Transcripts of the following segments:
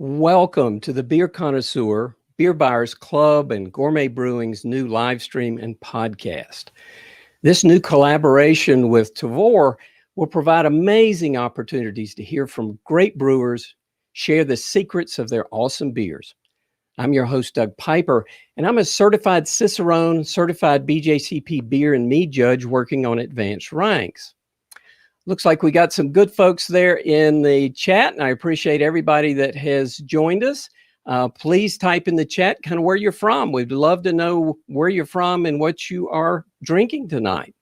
Welcome to the Beer Connoisseur, Beer Buyers Club, and Gourmet Brewing's new live stream and podcast. This new collaboration with Tavour will provide amazing opportunities to hear from great brewers, share the secrets of their awesome beers. I'm your host, Doug Piper, and I'm a certified Cicerone, certified BJCP beer and mead judge working on advanced ranks. Looks like we got some good folks there in the chat, and I appreciate everybody that has joined us. Please type in the chat kind of where you're from. We'd love to know where you're from and what you are drinking tonight.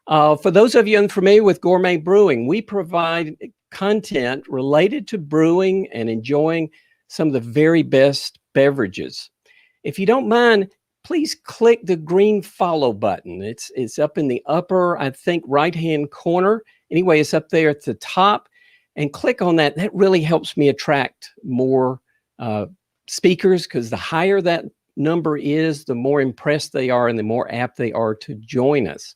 For those of you unfamiliar with Gourmet Brewing, we provide content related to brewing and enjoying some of the very best beverages. If you don't mind, please click the green follow button. It's up in the upper, I think, right-hand corner. Anyway, it's up there at the top, and click on that. That really helps me attract more speakers, because the higher that number is, the more impressed they are and the more apt they are to join us.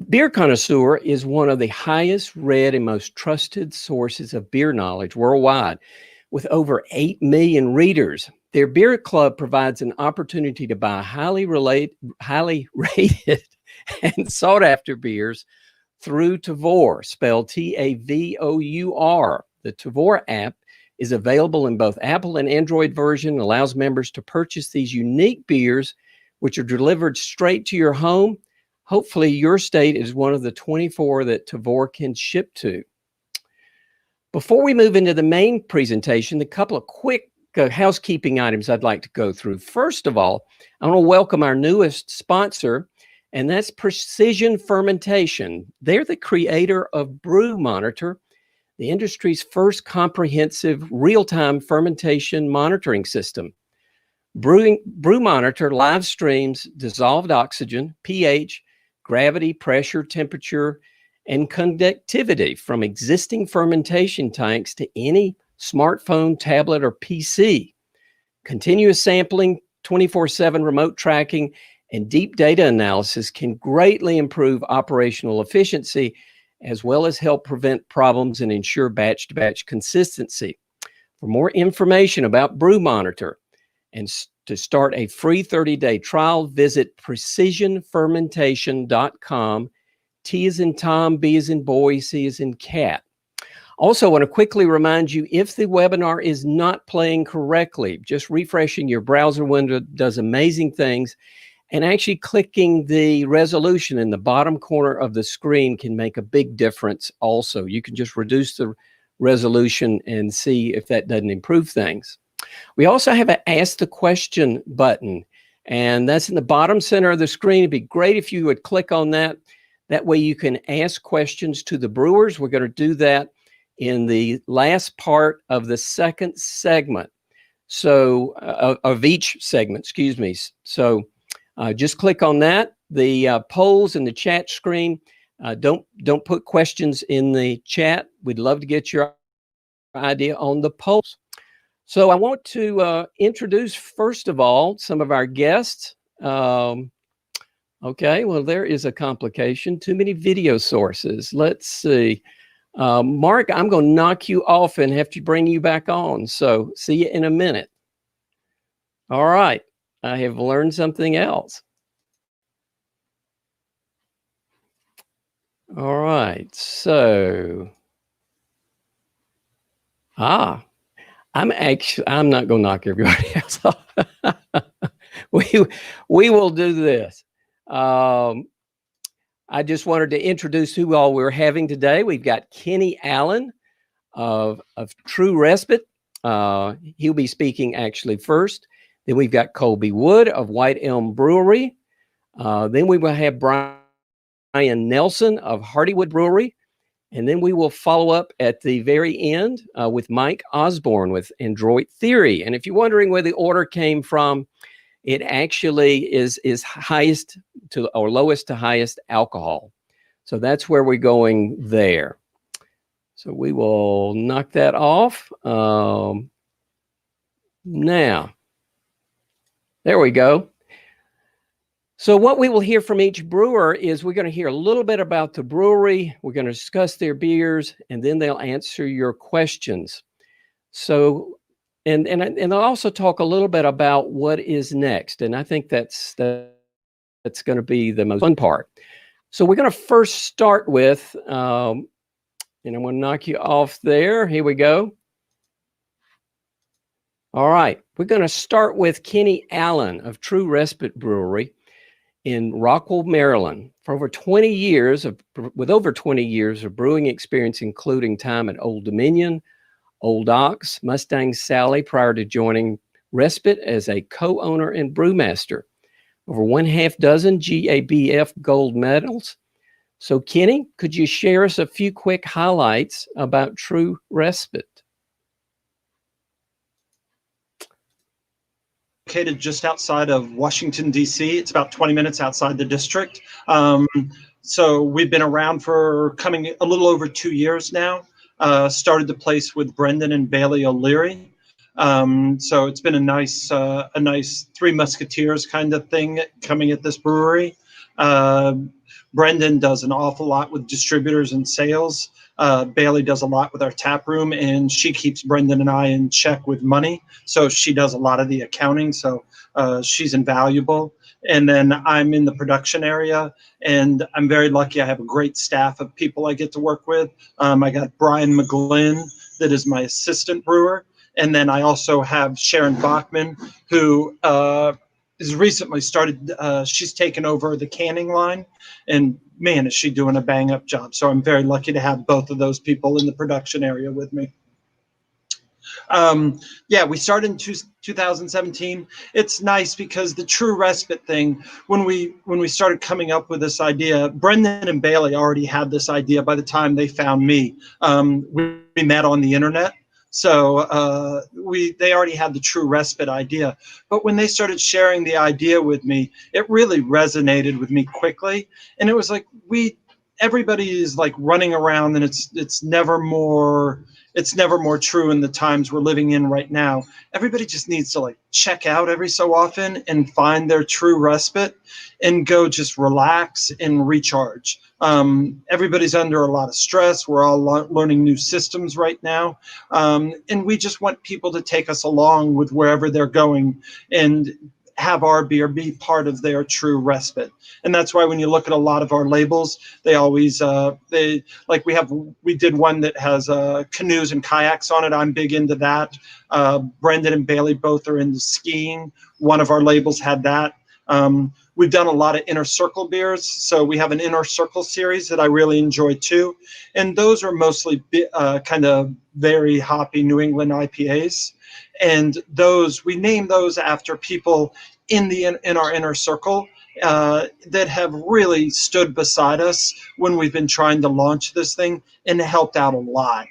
Beer Connoisseur is one of the highest read and most trusted sources of beer knowledge worldwide. With over 8 million readers, their beer club provides an opportunity to buy highly rated and sought after beers through Tavour, spelled T-A-V-O-U-R. The Tavour app is available in both Apple and Android version and allows members to purchase these unique beers, which are delivered straight to your home. Hopefully your state is one of the 24 that Tavour can ship to. Before we move into the main presentation, a couple of quick housekeeping items I'd like to go through. First of all, I want to welcome our newest sponsor, and that's Precision Fermentation. They're the creator of Brew Monitor, the industry's first comprehensive real-time fermentation monitoring system. Brew Monitor live streams dissolved oxygen, pH, gravity, pressure, temperature, and conductivity from existing fermentation tanks to any smartphone, tablet, or PC. Continuous sampling, 24/7 remote tracking, and deep data analysis can greatly improve operational efficiency, as well as help prevent problems and ensure batch-to-batch consistency. For more information about Brew Monitor and to start a free 30-day trial, visit precisionfermentation.com. T as in Tom, B as in boy, C as in cat. Also, I want to quickly remind you, if the webinar is not playing correctly, just refreshing your browser window does amazing things. And actually clicking the resolution in the bottom corner of the screen can make a big difference also. You can just reduce the resolution and see if that doesn't improve things. We also have an Ask the Question button, and that's in the bottom center of the screen. It'd be great if you would click on that. That way you can ask questions to the brewers. We're going to do that in the last part of the second segment. So, of each segment, excuse me. So, just click on that. The polls in the chat screen. Don't put questions in the chat. We'd love to get your idea on the polls. So I want to introduce, first of all, some of our guests. Okay, well, there is a complication. Too many video sources. Let's see. Mark, I'm going to knock you off and have to bring you back on. So see you in a minute. All right. I have learned something else. All right, so, I'm not going to knock everybody else off. We will do this. I just wanted to introduce who all we're having today. We've got Kenny Allen of True Respite. He'll be speaking actually first. Then we've got Kolby Wood of White Elm Brewery. Then we will have Brian Nelson of Hardywood Brewery. And then we will follow up at the very end with Mark Osborne with Adroit Theory. And if you're wondering where the order came from, it actually is highest to or lowest to highest alcohol. So that's where we're going there. So we will knock that off. Now, there we go. So what we will hear from each brewer is we're going to hear a little bit about the brewery. We're going to discuss their beers, and then they'll answer your questions. So, and they'll also talk a little bit about what is next. And I think that's going to be the most fun part. So we're going to first start with, and I'm going to knock you off there. Here we go. All right. We're going to start with Kenny Allen of True Respite Brewery in Rockwell, Maryland. With over 20 years of brewing experience, including time at Old Dominion, Old Ox, Mustang Sally, prior to joining Respite as a co-owner and brewmaster. Over 1/2 dozen GABF gold medals. So Kenny, could you share us a few quick highlights about True Respite? Located just outside of Washington, D.C. It's about 20 minutes outside the district. So we've been around for coming a little over 2 years now. Started the place with Brendan and Bailey O'Leary. So it's been a nice Three Musketeers kind of thing coming at this brewery. Brendan does an awful lot with distributors and sales. Bailey does a lot with our tap room, and she keeps Brendan and I in check with money. So she does a lot of the accounting. So she's invaluable. And then I'm in the production area, and I'm very lucky. I have a great staff of people I get to work with. I got Brian McGlynn, that is my assistant brewer. And then I also have Sharon Bachman, who has recently started, she's taken over the canning line, and man, is she doing a bang up job. So I'm very lucky to have both of those people in the production area with me. We started in 2017. It's nice because the True Respite thing, when we started coming up with this idea, Brendan and Bailey already had this idea by the time they found me. We met on the internet. So they already had the True Respite idea. But when they started sharing the idea with me, it really resonated with me quickly. And it was like everybody is like running around, and it's never more true in the times we're living in right now. Everybody just needs to like check out every so often and find their True Respite and go just relax and recharge. Everybody's under a lot of stress. We're all learning new systems right now. And we just want people to take us along with wherever they're going and have our beer be part of their True Respite. And that's why when you look at a lot of our labels, they always, we did one that has canoes and kayaks on it. I'm big into that. Brendan and Bailey both are into skiing. One of our labels had that. We've done a lot of Inner Circle beers. So we have an Inner Circle series that I really enjoy too. And those are mostly kind of very hoppy New England IPAs. And we name those after people in our inner circle that have really stood beside us when we've been trying to launch this thing, and helped out a lot.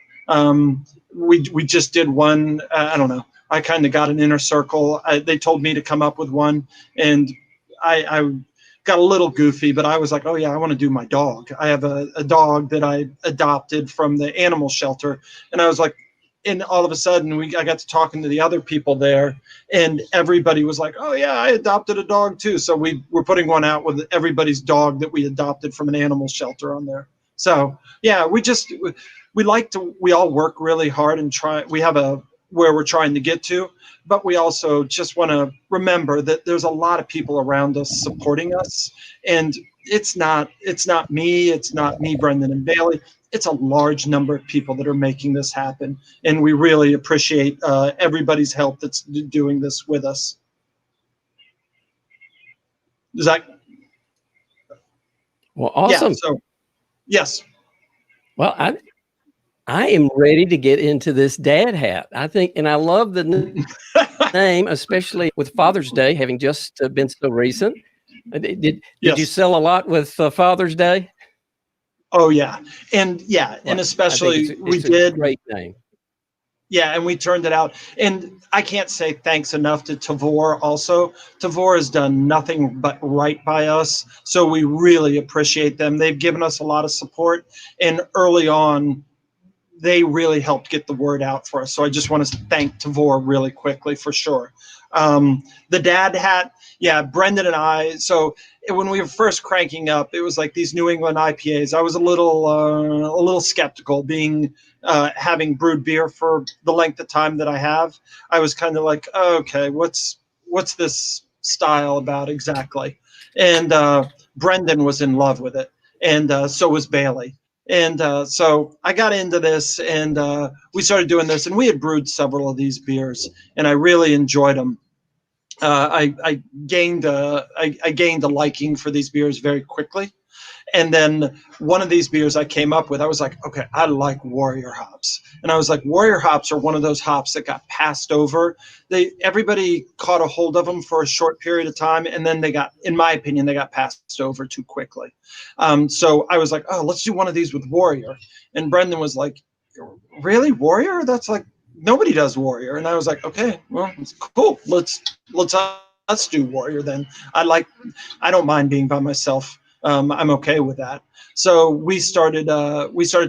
We just did one. I don't know. I kind of got an inner circle. They told me to come up with one, and I got a little goofy, but I was like, oh yeah, I want to do my dog. I have a dog that I adopted from the animal shelter, and I was like. And all of a sudden, I got to talking to the other people there, and everybody was like, "Oh yeah, I adopted a dog too." So we're putting one out with everybody's dog that we adopted from an animal shelter on there. So yeah, we all work really hard and try. We have where we're trying to get to, but we also just want to remember that there's a lot of people around us supporting us, and it's not me, Brendan and Bailey. It's a large number of people that are making this happen, and we really appreciate everybody's help that's doing this with us. Is that? Well, awesome. Yeah, so, yes. Well, I am ready to get into this dad hat. I think, and I love the name, especially with Father's Day having just been so recent. Did you sell a lot with Father's Day? Oh yeah, and especially we did. Great name. Yeah, and we turned it out. And I can't say thanks enough to Tavor also. Tavor has done nothing but right by us, so we really appreciate them. They've given us a lot of support, and early on, they really helped get the word out for us. So I just want to thank Tavor really quickly for sure. The dad hat, yeah, Brendan and I. So when we were first cranking up, it was like these New England IPAs. I was a little skeptical, being having brewed beer for the length of time that I have. I was kind of like, oh, okay, what's this style about exactly? And Brendan was in love with it, and so was Bailey. And so I got into this, and we started doing this, and we had brewed several of these beers, and I really enjoyed them. I gained a liking for these beers very quickly. And then one of these beers I came up with, I was like, okay, I like Warrior hops. And I was like, Warrior hops are one of those hops that got passed over. Everybody caught a hold of them for a short period of time, and then in my opinion, they got passed over too quickly. So I was like, oh, let's do one of these with Warrior. And Brendan was like, really, Warrior? That's like, nobody does Warrior. And I was like, okay, well, it's cool. Let's do Warrior then. I don't mind being by myself. I'm okay with that. So we started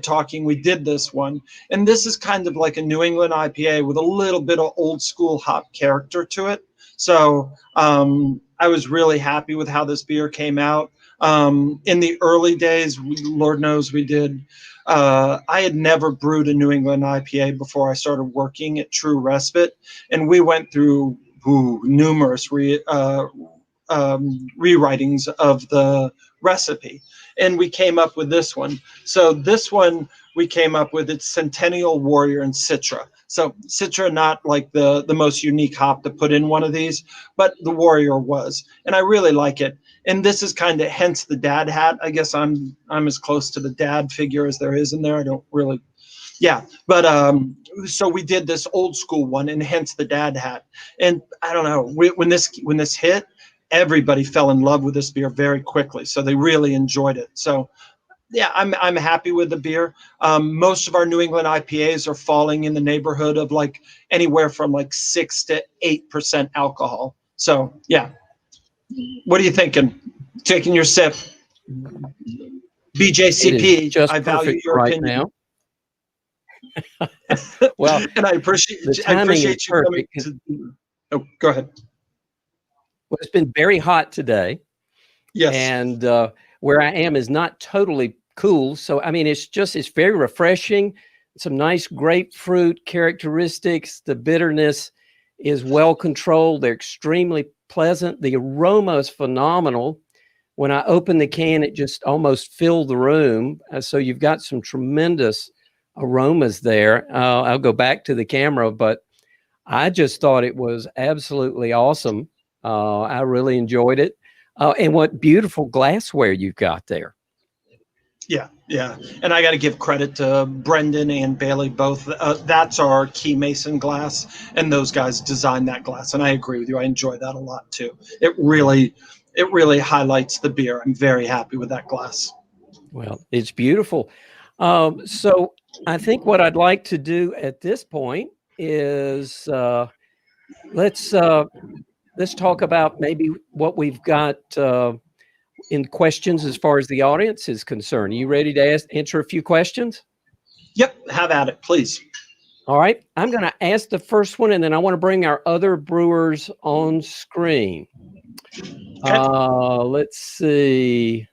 talking. We did this one, and this is kind of like a New England IPA with a little bit of old school hop character to it. So I was really happy with how this beer came out. In the early days, Lord knows we did. I had never brewed a New England IPA before I started working at True Respite, and we went through numerous rewritings of the recipe, and we came up with this one. So this one we came up with, it's Centennial, Warrior, and Citra. So Citra, not like the most unique hop to put in one of these, but the Warrior was, and I really like it. And this is kind of hence the dad hat. I guess I'm as close to the dad figure as there is in there. I don't really, yeah. But so we did this old school one, and hence the dad hat. And I don't know, when this hit, everybody fell in love with this beer very quickly. So they really enjoyed it. So yeah, I'm happy with the beer. Most of our New England IPAs are falling in the neighborhood of like anywhere from like 6 to 8% alcohol. So yeah. What are you thinking? Taking your sip. BJCP, just I value your right opinion. Now. Well, and I appreciate you coming to. Oh, go ahead. Well, it's been very hot today. Yes. And where I am is not totally cool. So, I mean, it's very refreshing. Some nice grapefruit characteristics. The bitterness is well controlled. They're extremely pleasant. The aroma is phenomenal. When I opened the can, it just almost filled the room. So you've got some tremendous aromas there. I'll go back to the camera, but I just thought it was absolutely awesome. I really enjoyed it. And what beautiful glassware you've got there. Yeah. And I got to give credit to Brendan and Bailey both. That's our Key Mason glass, and those guys designed that glass. And I agree with you. I enjoy that a lot too. It really highlights the beer. I'm very happy with that glass. Well, it's beautiful. So I think what I'd like to do at this point is let's talk about maybe what we've got in questions as far as the audience is concerned. Are you ready to answer a few questions? Yep, have at it, please. All right. I'm going to ask the first one, and then I want to bring our other brewers on screen. Okay. Let's see.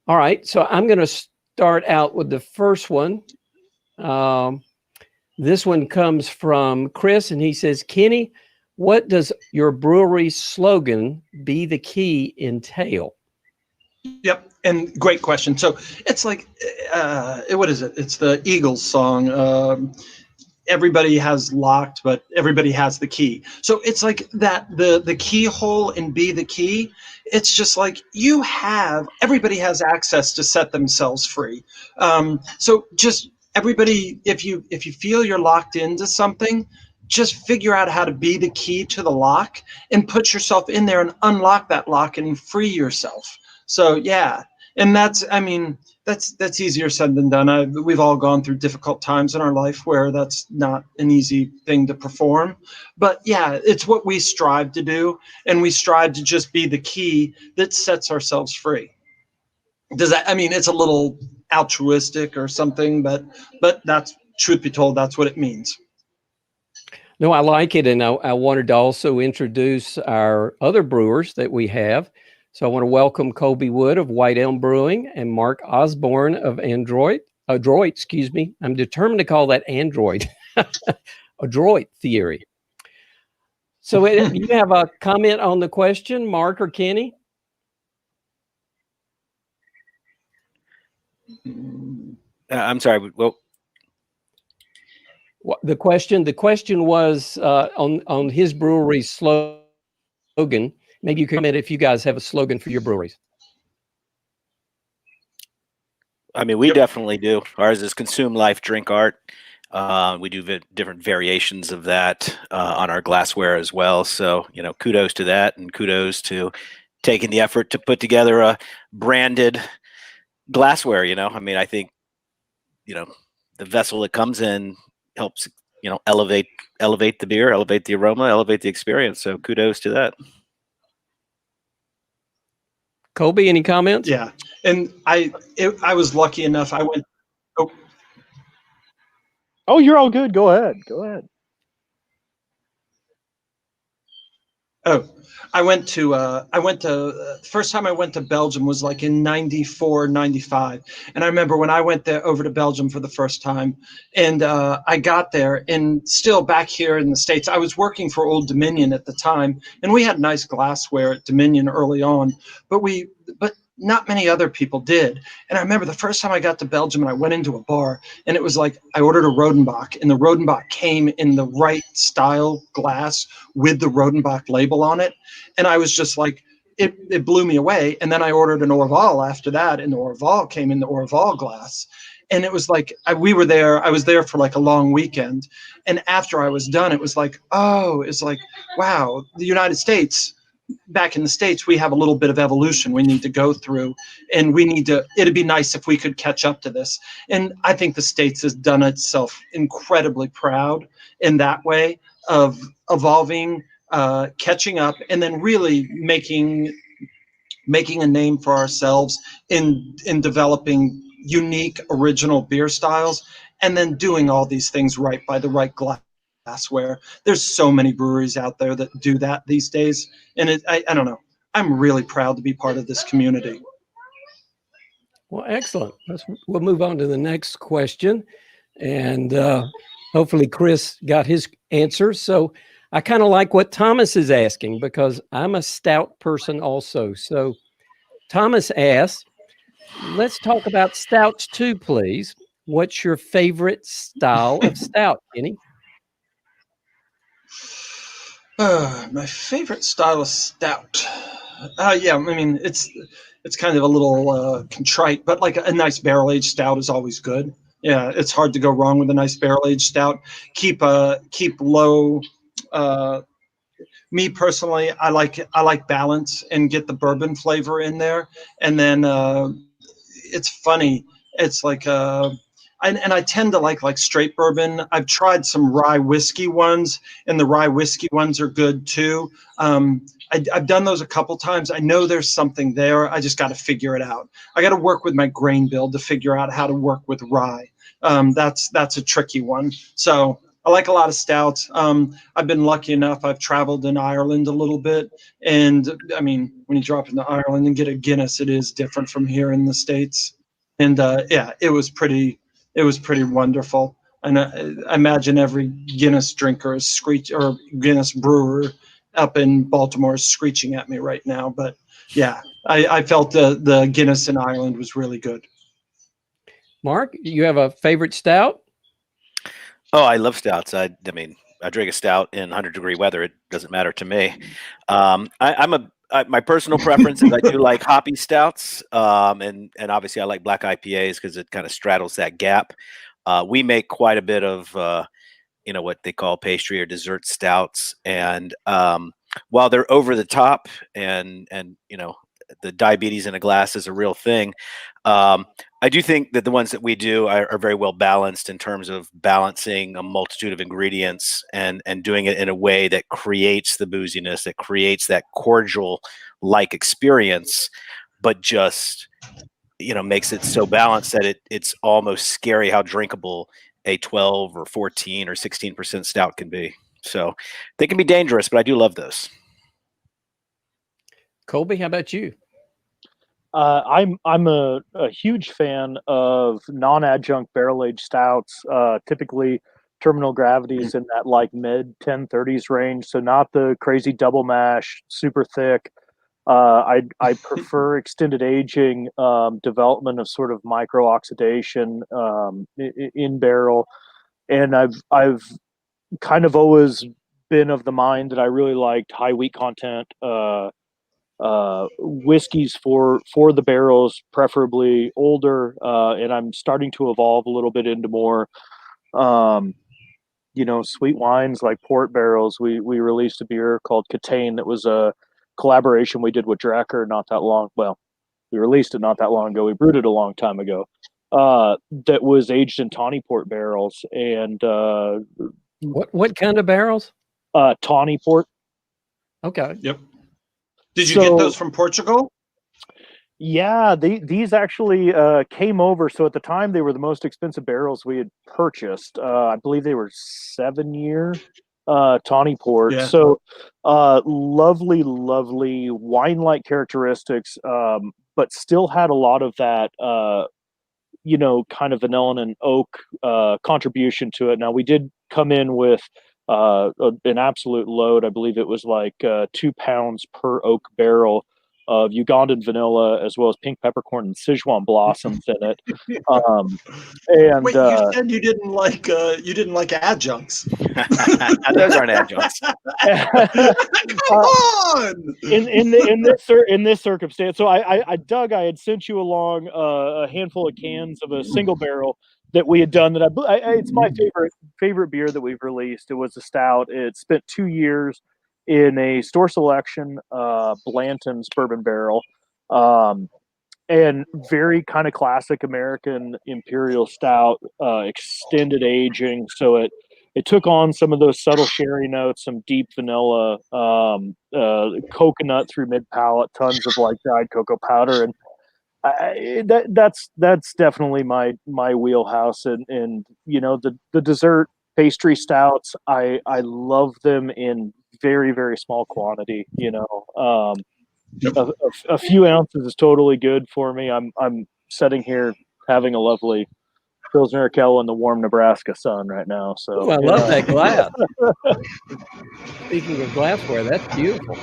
All right. So I'm going to start out with the first one. This one comes from Chris, and he says, Kenny, what does your brewery's slogan, "Be the Key," entail? Yep, and great question. So it's like, what is it? It's the Eagles song. Everybody has locked, but everybody has the key. So it's like that, the keyhole and be the key. It's just like everybody has access to set themselves free. So just everybody, if you feel you're locked into something, just figure out how to be the key to the lock and put yourself in there and unlock that lock and free yourself. So yeah, and that's easier said than done. We've all gone through difficult times in our life where that's not an easy thing to perform. But yeah, it's what we strive to do, and we strive to just be the key that sets ourselves free. It's a little altruistic or something, but that's, truth be told, that's what it means. No, I like it. And I wanted to also introduce our other brewers that we have. So I want to welcome Kolby Wood of White Elm Brewing and Mark Osborne of Adroit, excuse me. I'm determined to call that Android. Adroit Theory. So you have a comment on the question, Mark or Kenny? I'm sorry. Well, the question was on his brewery's slogan. Maybe you can comment if you guys have a slogan for your breweries. I mean, we definitely do. Ours is consume life, drink art. We do different variations of that on our glassware as well. So, kudos to that, and kudos to taking the effort to put together a branded glassware. I mean, I think, the vessel it comes in helps, elevate the beer, elevate the aroma, elevate the experience. So kudos to that. Kolby, any comments? Yeah. And I was lucky enough. I went. Oh, you're all good. Go ahead. Go ahead. Oh, I went to first time I went to Belgium was like in 94, 95. And I remember when I went there over to Belgium for the first time, and I got there, and still back here in the States, I was working for Old Dominion at the time, and we had nice glassware at Dominion early on, but not many other people did. And I remember the first time I got to Belgium and I went into a bar, and it was like I ordered a Rodenbach, and the Rodenbach came in the right style glass with the Rodenbach label on it. And I was just like, it blew me away. And then I ordered an Orval after that, and the Orval came in the Orval glass. And it was like, I was there for like a long weekend. And after I was done, it was like, oh, it's like, wow, the United States, back in the States, we have a little bit of evolution we need to go through, and it'd be nice if we could catch up to this. And I think the States has done itself incredibly proud in that way of evolving, catching up, and then really making a name for ourselves in developing unique original beer styles, and then doing all these things right by the right glassware. There's so many breweries out there that do that these days, and I don't know. I'm really proud to be part of this community. Well, excellent. We'll move on to the next question, and hopefully Chris got his answer. So I kind of like what Thomas is asking, because I'm a stout person also. So Thomas asks, let's talk about stouts too, please. What's your favorite style of stout, Kenny? My favorite style of stout. Yeah, I mean, it's kind of a little contrite, but like a nice barrel-aged stout is always good. Yeah, it's hard to go wrong with a nice barrel-aged stout. Keep low. Me personally, I like balance and get the bourbon flavor in there, and then it's funny. It's like and I tend to like straight bourbon. I've tried some rye whiskey ones, and the rye whiskey ones are good too. I've done those a couple times. I know there's something there. I just got to figure it out. I got to work with my grain bill to figure out how to work with rye. That's a tricky one. So I like a lot of stouts. I've been lucky enough. I've traveled in Ireland a little bit, and I mean, when you drop into Ireland and get a Guinness, it is different from here in the States. And yeah, it was pretty wonderful. And I imagine every Guinness drinker is or Guinness brewer up in Baltimore is screeching at me right now. But yeah, I felt the Guinness in Ireland was really good. Mark, you have a favorite stout? Oh, I love stouts. I mean, I drink a stout in 100-degree weather. It doesn't matter to me. My personal preference is I do like hoppy stouts, and obviously I like black IPAs because it kind of straddles that gap. We make quite a bit of what they call pastry or dessert stouts, and while they're over the top and the diabetes in a glass is a real thing, I do think that the ones that we do are very well balanced in terms of balancing a multitude of ingredients and doing it in a way that creates the booziness, that creates that cordial-like experience, but just makes it so balanced that it's almost scary how drinkable a 12 or 14 or 16% stout can be. So they can be dangerous, but I do love those. Kolby, how about you? I'm a huge fan of non-adjunct barrel-aged stouts, typically terminal gravities in that like mid 1030s range. So not the crazy double mash, super thick. I prefer extended aging, development of sort of micro oxidation in barrel, and I've kind of always been of the mind that I really liked high wheat content whiskeys for the barrels, preferably older, and I'm starting to evolve a little bit into more sweet wines like port barrels. We released a beer called Catane that was a collaboration we did with Dracker we released it not that long ago. We brewed it a long time ago. That was aged in tawny port barrels. And what kind of barrels? Tawny port. Okay. Yep. Did you get those from Portugal? Yeah, these actually came over. So at the time, they were the most expensive barrels we had purchased. I believe they were 7-year tawny port. Yeah. So lovely wine-like characteristics, but still had a lot of that, kind of vanilla and oak contribution to it. Now, we did come in with an absolute load. I believe it was like 2 pounds per oak barrel of Ugandan vanilla, as well as pink peppercorn and Sichuan blossoms in it. And wait, you said you didn't like adjuncts. Those aren't adjuncts. Come on. In this circumstance, so I Doug, I had sent you along a handful of cans of a single barrel that we had done. That it's my favorite beer that we've released. It was a stout. It spent 2 years in a store selection Blanton's bourbon barrel, and very kind of classic American imperial stout, extended aging. So it took on some of those subtle sherry notes, some deep vanilla, coconut through mid palate, tons of like dried cocoa powder, and that's definitely my wheelhouse. And the dessert pastry stouts, I love them in very, very small quantity. A few ounces is totally good for me. I'm sitting here having a lovely Pilsner Urquell in the warm Nebraska sun right now. So I love that glass. Speaking of glassware, that's beautiful.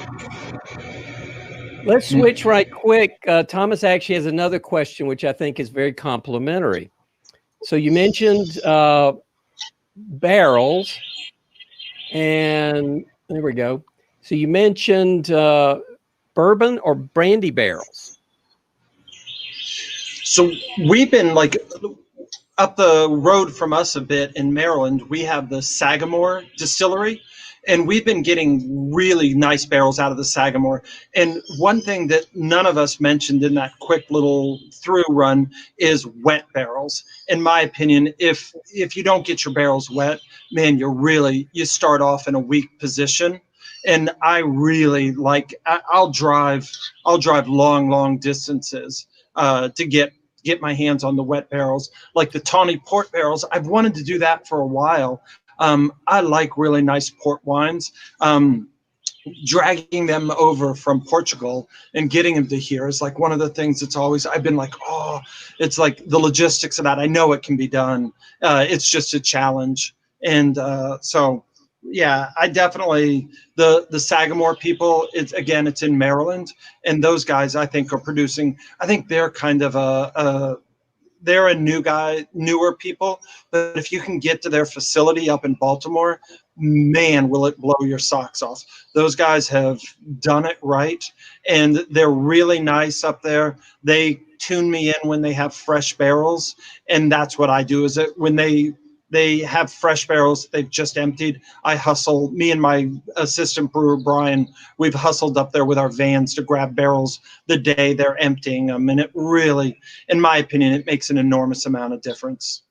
Let's switch right quick. Thomas actually has another question, which I think is very complimentary. So you mentioned barrels, and there we go. So you mentioned bourbon or brandy barrels. So we've been like up the road from us a bit in Maryland. We have the Sagamore distillery, and we've been getting really nice barrels out of the Sagamore. And one thing that none of us mentioned in that quick little through run is wet barrels. In my opinion, if you don't get your barrels wet, man, you start off in a weak position. And I really like, I'll drive long distances to get my hands on the wet barrels, like the tawny port barrels. I've wanted to do that for a while. I like really nice port wines. Dragging them over from Portugal and getting them to here is like one of the things that's always, I've been like, oh, it's like the logistics of that. I know it can be done. It's just a challenge. And so, yeah, I definitely, the Sagamore people, it's in Maryland, and those guys I think are producing, I think they're kind of they're a newer people, but if you can get to their facility up in Baltimore, man, will it blow your socks off. Those guys have done it right, and they're really nice up there. They tune me in when they have fresh barrels, and that's what I do, is that when they have fresh barrels they've just emptied, I hustle, me and my assistant brewer Brian, we've hustled up there with our vans to grab barrels the day they're emptying them, and it really, in my opinion, it makes an enormous amount of difference.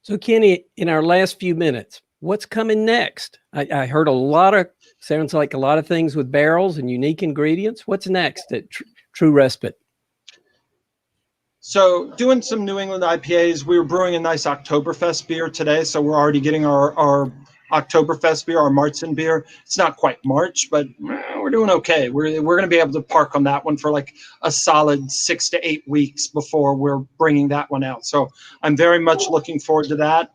So Kenny, in our last few minutes, what's coming next? I heard sounds like a lot of things with barrels and unique ingredients. What's next at True Respite? So doing some New England IPAs. We were brewing a nice Oktoberfest beer today, so we're already getting our Oktoberfest beer, our Marzen beer. It's not quite March, but we're doing okay. We're going to be able to park on that one for like a solid 6 to 8 weeks before we're bringing that one out. So I'm very much looking forward to that.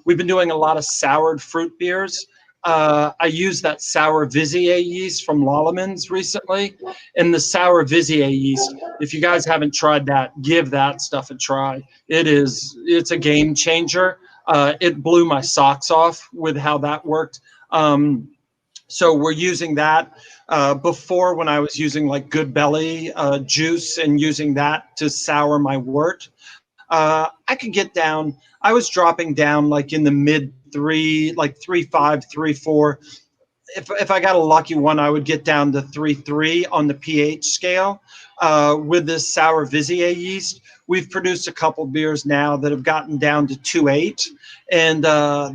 We've been doing a lot of soured fruit beers. I used that sour Vizier yeast from Lallemand recently, and the sour Vizier yeast. If you guys haven't tried that, give that stuff a try. It's a game changer. It blew my socks off with how that worked. So we're using that. Before, when I was using like Good Belly juice and using that to sour my wort, I could get down. I was dropping down like in the mid three, like 3.5, 3.4. If I got a lucky one, I would get down to 3.3 on the pH scale. With this sour Vizier yeast, we've produced a couple beers now that have gotten down to 2.8, and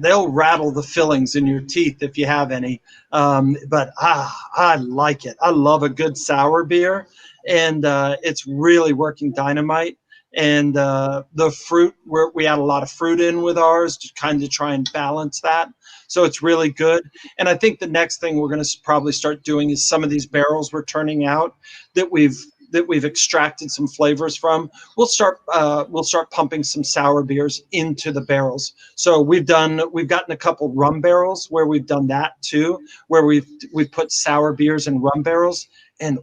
they'll rattle the fillings in your teeth if you have any. But I like it. I love a good sour beer, and it's really working dynamite. And the fruit, we add a lot of fruit in with ours to kind of try and balance that. So it's really good. And I think the next thing we're going to probably start doing is some of these barrels we're turning out that we've extracted some flavors from. We'll start pumping some sour beers into the barrels. So we've gotten a couple rum barrels where we've done that too, where we've put sour beers in rum barrels, and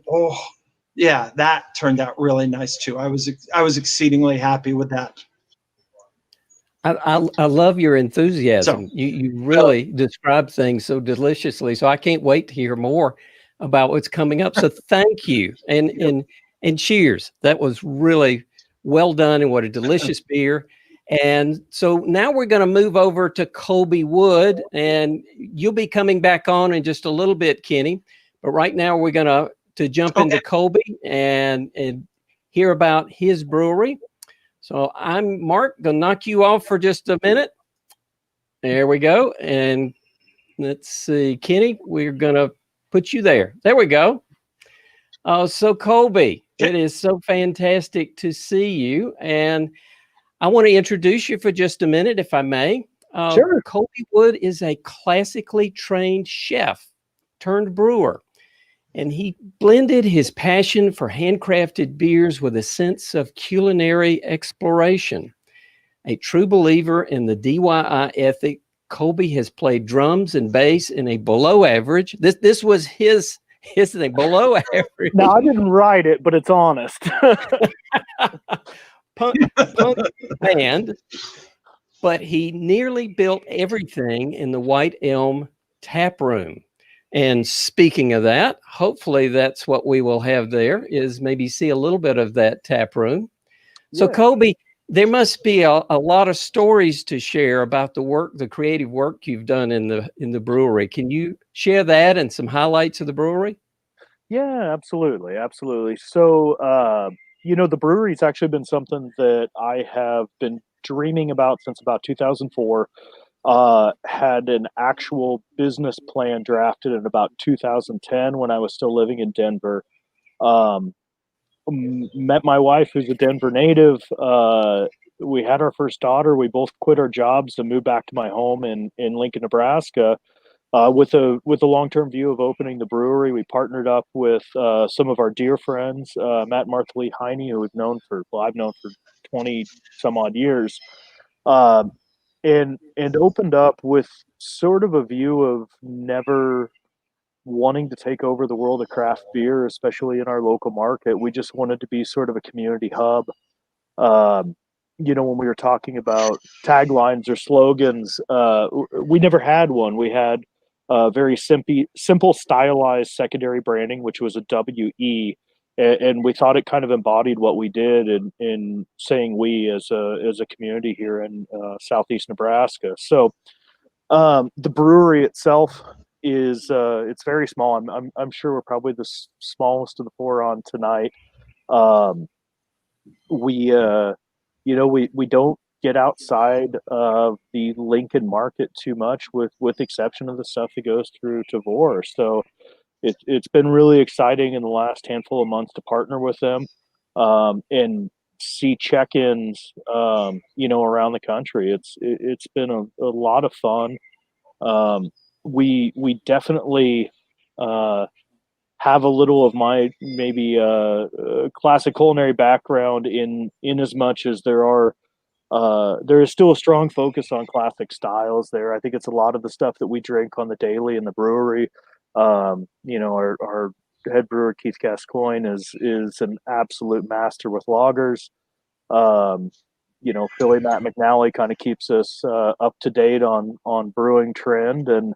yeah, that turned out really nice too. I was exceedingly happy with that. I love your enthusiasm. You really describe things so deliciously. So I can't wait to hear more about what's coming up. So thank you, and cheers. That was really well done, and what a delicious beer. And so now we're going to move over to Kolby Wood, and you'll be coming back on in just a little bit, Kenny. But right now we're going to jump into Kolby and hear about his brewery. So I'm Mark, gonna knock you off for just a minute. There we go. And let's see, Kenny, we're gonna put you there. There we go. So Kolby, it is so fantastic to see you. And I want to introduce you for just a minute, if I may. Sure. Kolby Wood is a classically trained chef turned brewer. And he blended his passion for handcrafted beers with a sense of culinary exploration. A true believer in the DIY ethic, Kolby has played drums and bass in a below average. This was his thing, below average. No, I didn't write it, but it's honest. punk band, but he nearly built everything in the White Elm tap room. And speaking of that, hopefully that's what we will have there, is maybe see a little bit of that tap room. So Kolby, there must be a lot of stories to share about the creative work you've done in the brewery. Can you share that and some highlights of the brewery? Yeah, absolutely. So, the brewery's actually been something that I have been dreaming about since about 2004. Had an actual business plan drafted in about 2010 when I was still living in Denver. Met my wife, who's a Denver native. We had our first daughter. We both quit our jobs to move back to my home in Lincoln, Nebraska. With a long-term view of opening the brewery, we partnered up with some of our dear friends, Matt and Martha Lee Heine, who I've known for 20 some odd years. And opened up with sort of a view of never wanting to take over the world of craft beer, especially in our local market. We just wanted to be sort of a community hub. When we were talking about taglines or slogans, we never had one. We had very simple stylized secondary branding, which was a WE. And we thought it kind of embodied what we did in saying we as a community here in southeast Nebraska. So the brewery itself is it's very small. I'm sure we're probably the smallest of the four on tonight. We don't get outside of the Lincoln market too much, with exception of the stuff that goes through Tavor. So it's been really exciting in the last handful of months to partner with them. And see check-ins, around the country. It's been a lot of fun. We definitely have a little of my maybe classic culinary background in as much as there is still a strong focus on classic styles there. I think it's a lot of the stuff that we drink on the daily in the brewery. Our head brewer Keith Gascoigne is an absolute master with lagers. Philly Matt McNally kind of keeps us up to date on brewing trend, and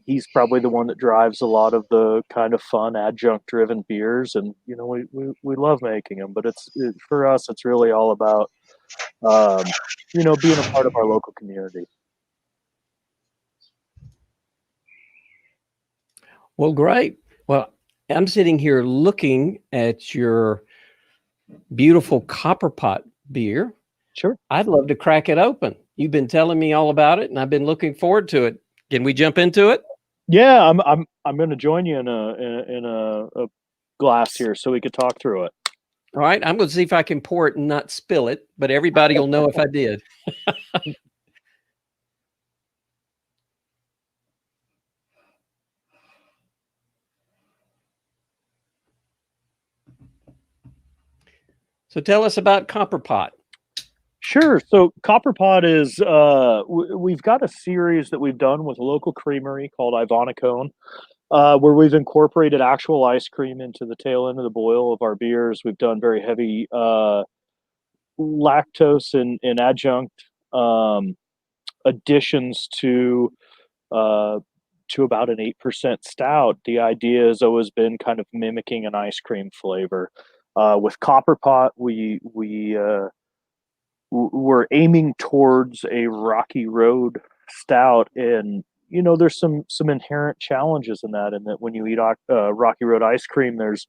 he's probably the one that drives a lot of the kind of fun adjunct driven beers, and we love making them. But for us, it's really all about being a part of our local community. Well, great. Well, I'm sitting here looking at your beautiful copper pot beer. Sure. I'd love to crack it open. You've been telling me all about it, and I've been looking forward to it. Can we jump into it? Yeah, I'm going to join you in a glass here so we could talk through it. All right, I'm going to see if I can pour it and not spill it, but everybody will know if I did. So tell us about Copper Pot. Sure. So Copper Pot is we've got a series that we've done with a local creamery called Ivonicone, where we've incorporated actual ice cream into the tail end of the boil of our beers. We've done very heavy lactose and adjunct additions to about an 8% stout. The idea has always been kind of mimicking an ice cream flavor. With Copper Pot, we're aiming towards a Rocky Road stout, and there's some inherent challenges in that. And that when you eat Rocky Road ice cream, there's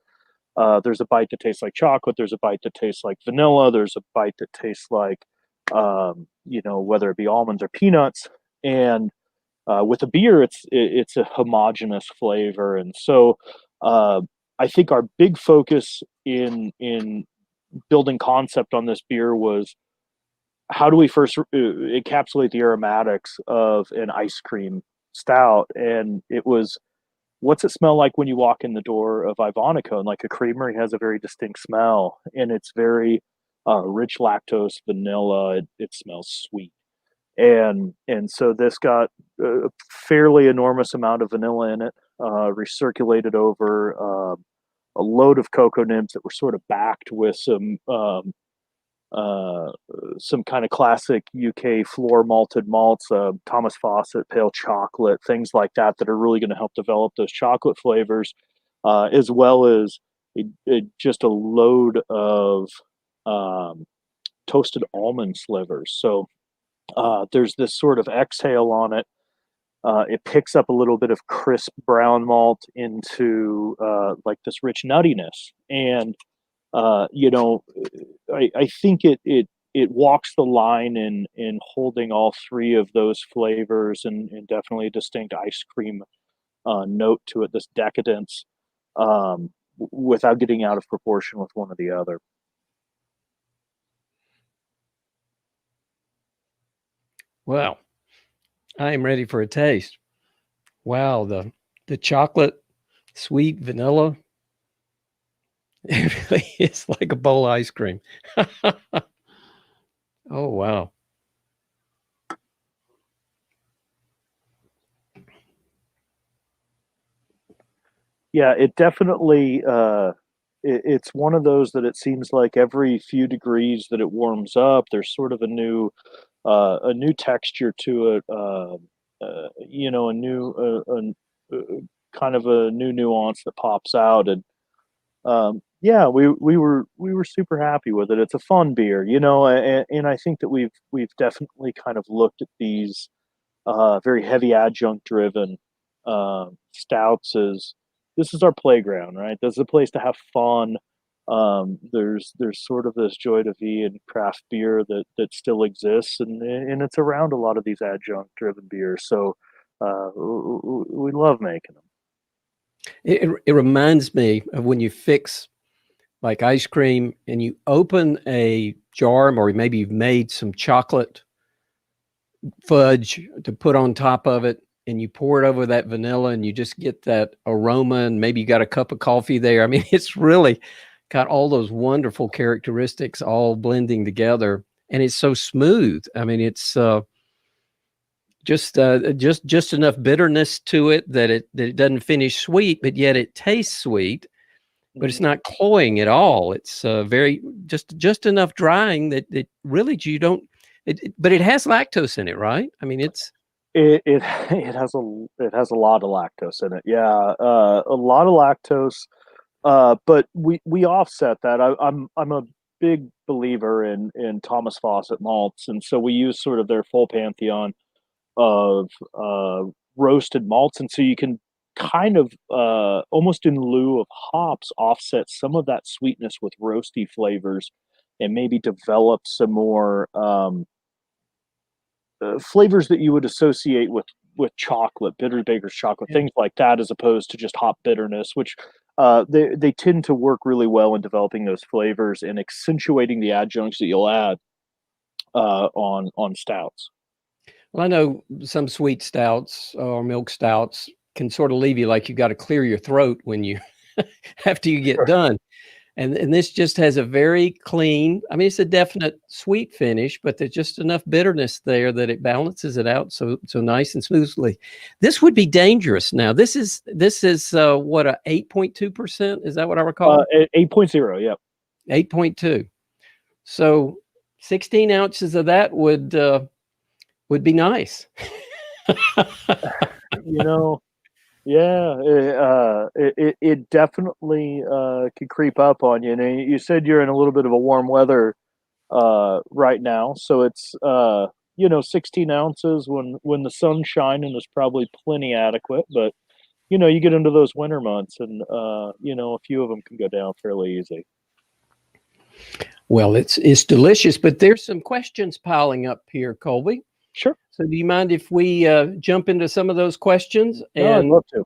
a bite that tastes like chocolate, there's a bite that tastes like vanilla, there's a bite that tastes like whether it be almonds or peanuts. And with a beer, it's a homogeneous flavor. And so I think our big focus in building concept on this beer was, how do we first encapsulate the aromatics of an ice cream stout? And it was, what's it smell like when you walk in the door of Ivonicone? Like, a creamery has a very distinct smell, and it's very rich lactose, vanilla. It smells sweet. And so this got a fairly enormous amount of vanilla in it, recirculated over a load of cocoa nibs that were sort of backed with some kind of classic UK floor malted malts, Thomas Fawcett, pale chocolate, things like that are really going to help develop those chocolate flavors, as well as just a load of toasted almond slivers. So there's this sort of exhale on it. It picks up a little bit of crisp brown malt into like this rich nuttiness. And I think it walks the line in holding all three of those flavors, and definitely a distinct ice cream note to it, this decadence, without getting out of proportion with one or the other. Well, I am ready for a taste. Wow, the chocolate, sweet vanilla. It really is like a bowl of ice cream. Oh, wow. Yeah, it definitely, it's one of those that it seems like every few degrees that it warms up, there's sort of a new texture to it, a new, kind of a new nuance that pops out. And yeah, we were super happy with it. It's a fun beer, and I think that we've definitely kind of looked at these very heavy adjunct driven stouts as, this is our playground, right? This is a place to have fun. There's sort of this joy de vie in craft beer that still exists, and it's around a lot of these adjunct driven beers. So we love making them. It reminds me of when you fix like ice cream, and you open a jar, or maybe you've made some chocolate fudge to put on top of it, and you pour it over that vanilla, and you just get that aroma, and maybe you got a cup of coffee there. I mean, it's really got all those wonderful characteristics all blending together, and it's so smooth. I mean, it's just enough bitterness to it that it doesn't finish sweet, but yet it tastes sweet, but it's not cloying at all. It's very just enough drying that really you don't. But it has lactose in it, right? I mean, it has a lot of lactose in it. Yeah, a lot of lactose. But we offset that. I'm a big believer in Thomas Fawcett malts, and so we use sort of their full pantheon of roasted malts, and so you can kind of almost in lieu of hops offset some of that sweetness with roasty flavors, and maybe develop some more flavors that you would associate with chocolate, bitter baker's chocolate, things like that, as opposed to just hop bitterness, which they tend to work really well in developing those flavors and accentuating the adjuncts that you'll add on stouts. Well, I know some sweet stouts or milk stouts can sort of leave you like you got to clear your throat when you after you get done. And this just has a very clean, I mean, it's a definite sweet finish, but there's just enough bitterness there that it balances it out so nice and smoothly. This would be dangerous now. This is what, a 8.2%? Is that what I recall? 8.0, yeah. 8.2. So 16 ounces of that would be nice. Yeah, it definitely could creep up on you. And you said you're in a little bit of a warm weather right now, so it's 16 ounces when the sun's shining is probably plenty adequate. But you get into those winter months, and a few of them can go down fairly easy. Well, it's delicious, but there's some questions piling up here, Kolby. Sure. So do you mind if we jump into some of those questions? No, I'd love to.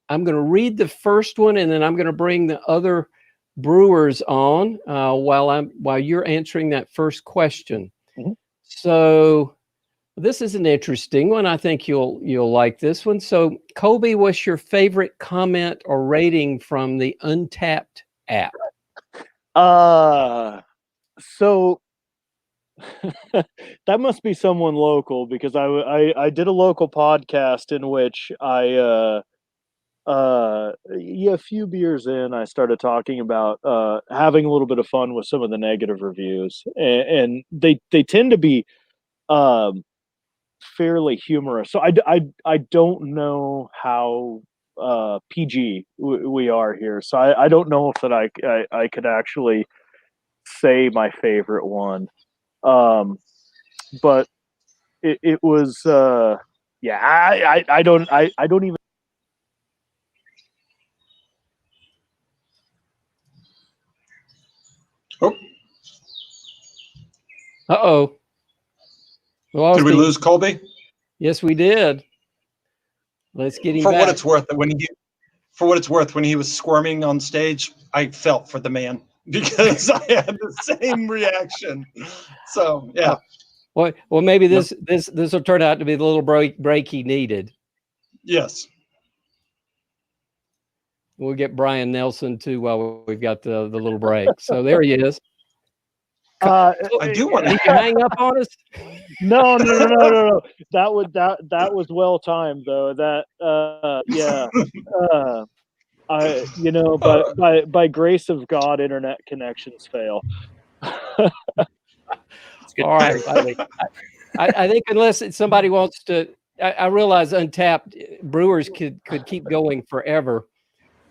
I'm going to read the first one, and then I'm going to bring the other brewers on while you're answering that first question. Mm-hmm. So this is an interesting one. I think you'll like this one. So, Kolby, what's your favorite comment or rating from the Untapped app? So that must be someone local, because I did a local podcast in which a few beers in, I started talking about having a little bit of fun with some of the negative reviews, and they tend to be fairly humorous. So I don't know how PG we are here, so I don't know if that I could actually say my favorite one. But it was I don't even. Oh. Uh-oh. Did we lose Kolby? Yes, we did. Let's get him for back. what it's worth, when he was squirming on stage, I felt for the man, because I had the same reaction. So yeah. Well, maybe this will turn out to be the little break he needed. Yes. We'll get Brian Nelson too while we've got the little break. So there he is. I do want to hang up on us. No. That was well timed though. But by grace of God, internet connections fail. All right. I think unless somebody wants to, I realize Untapped Brewers could keep going forever.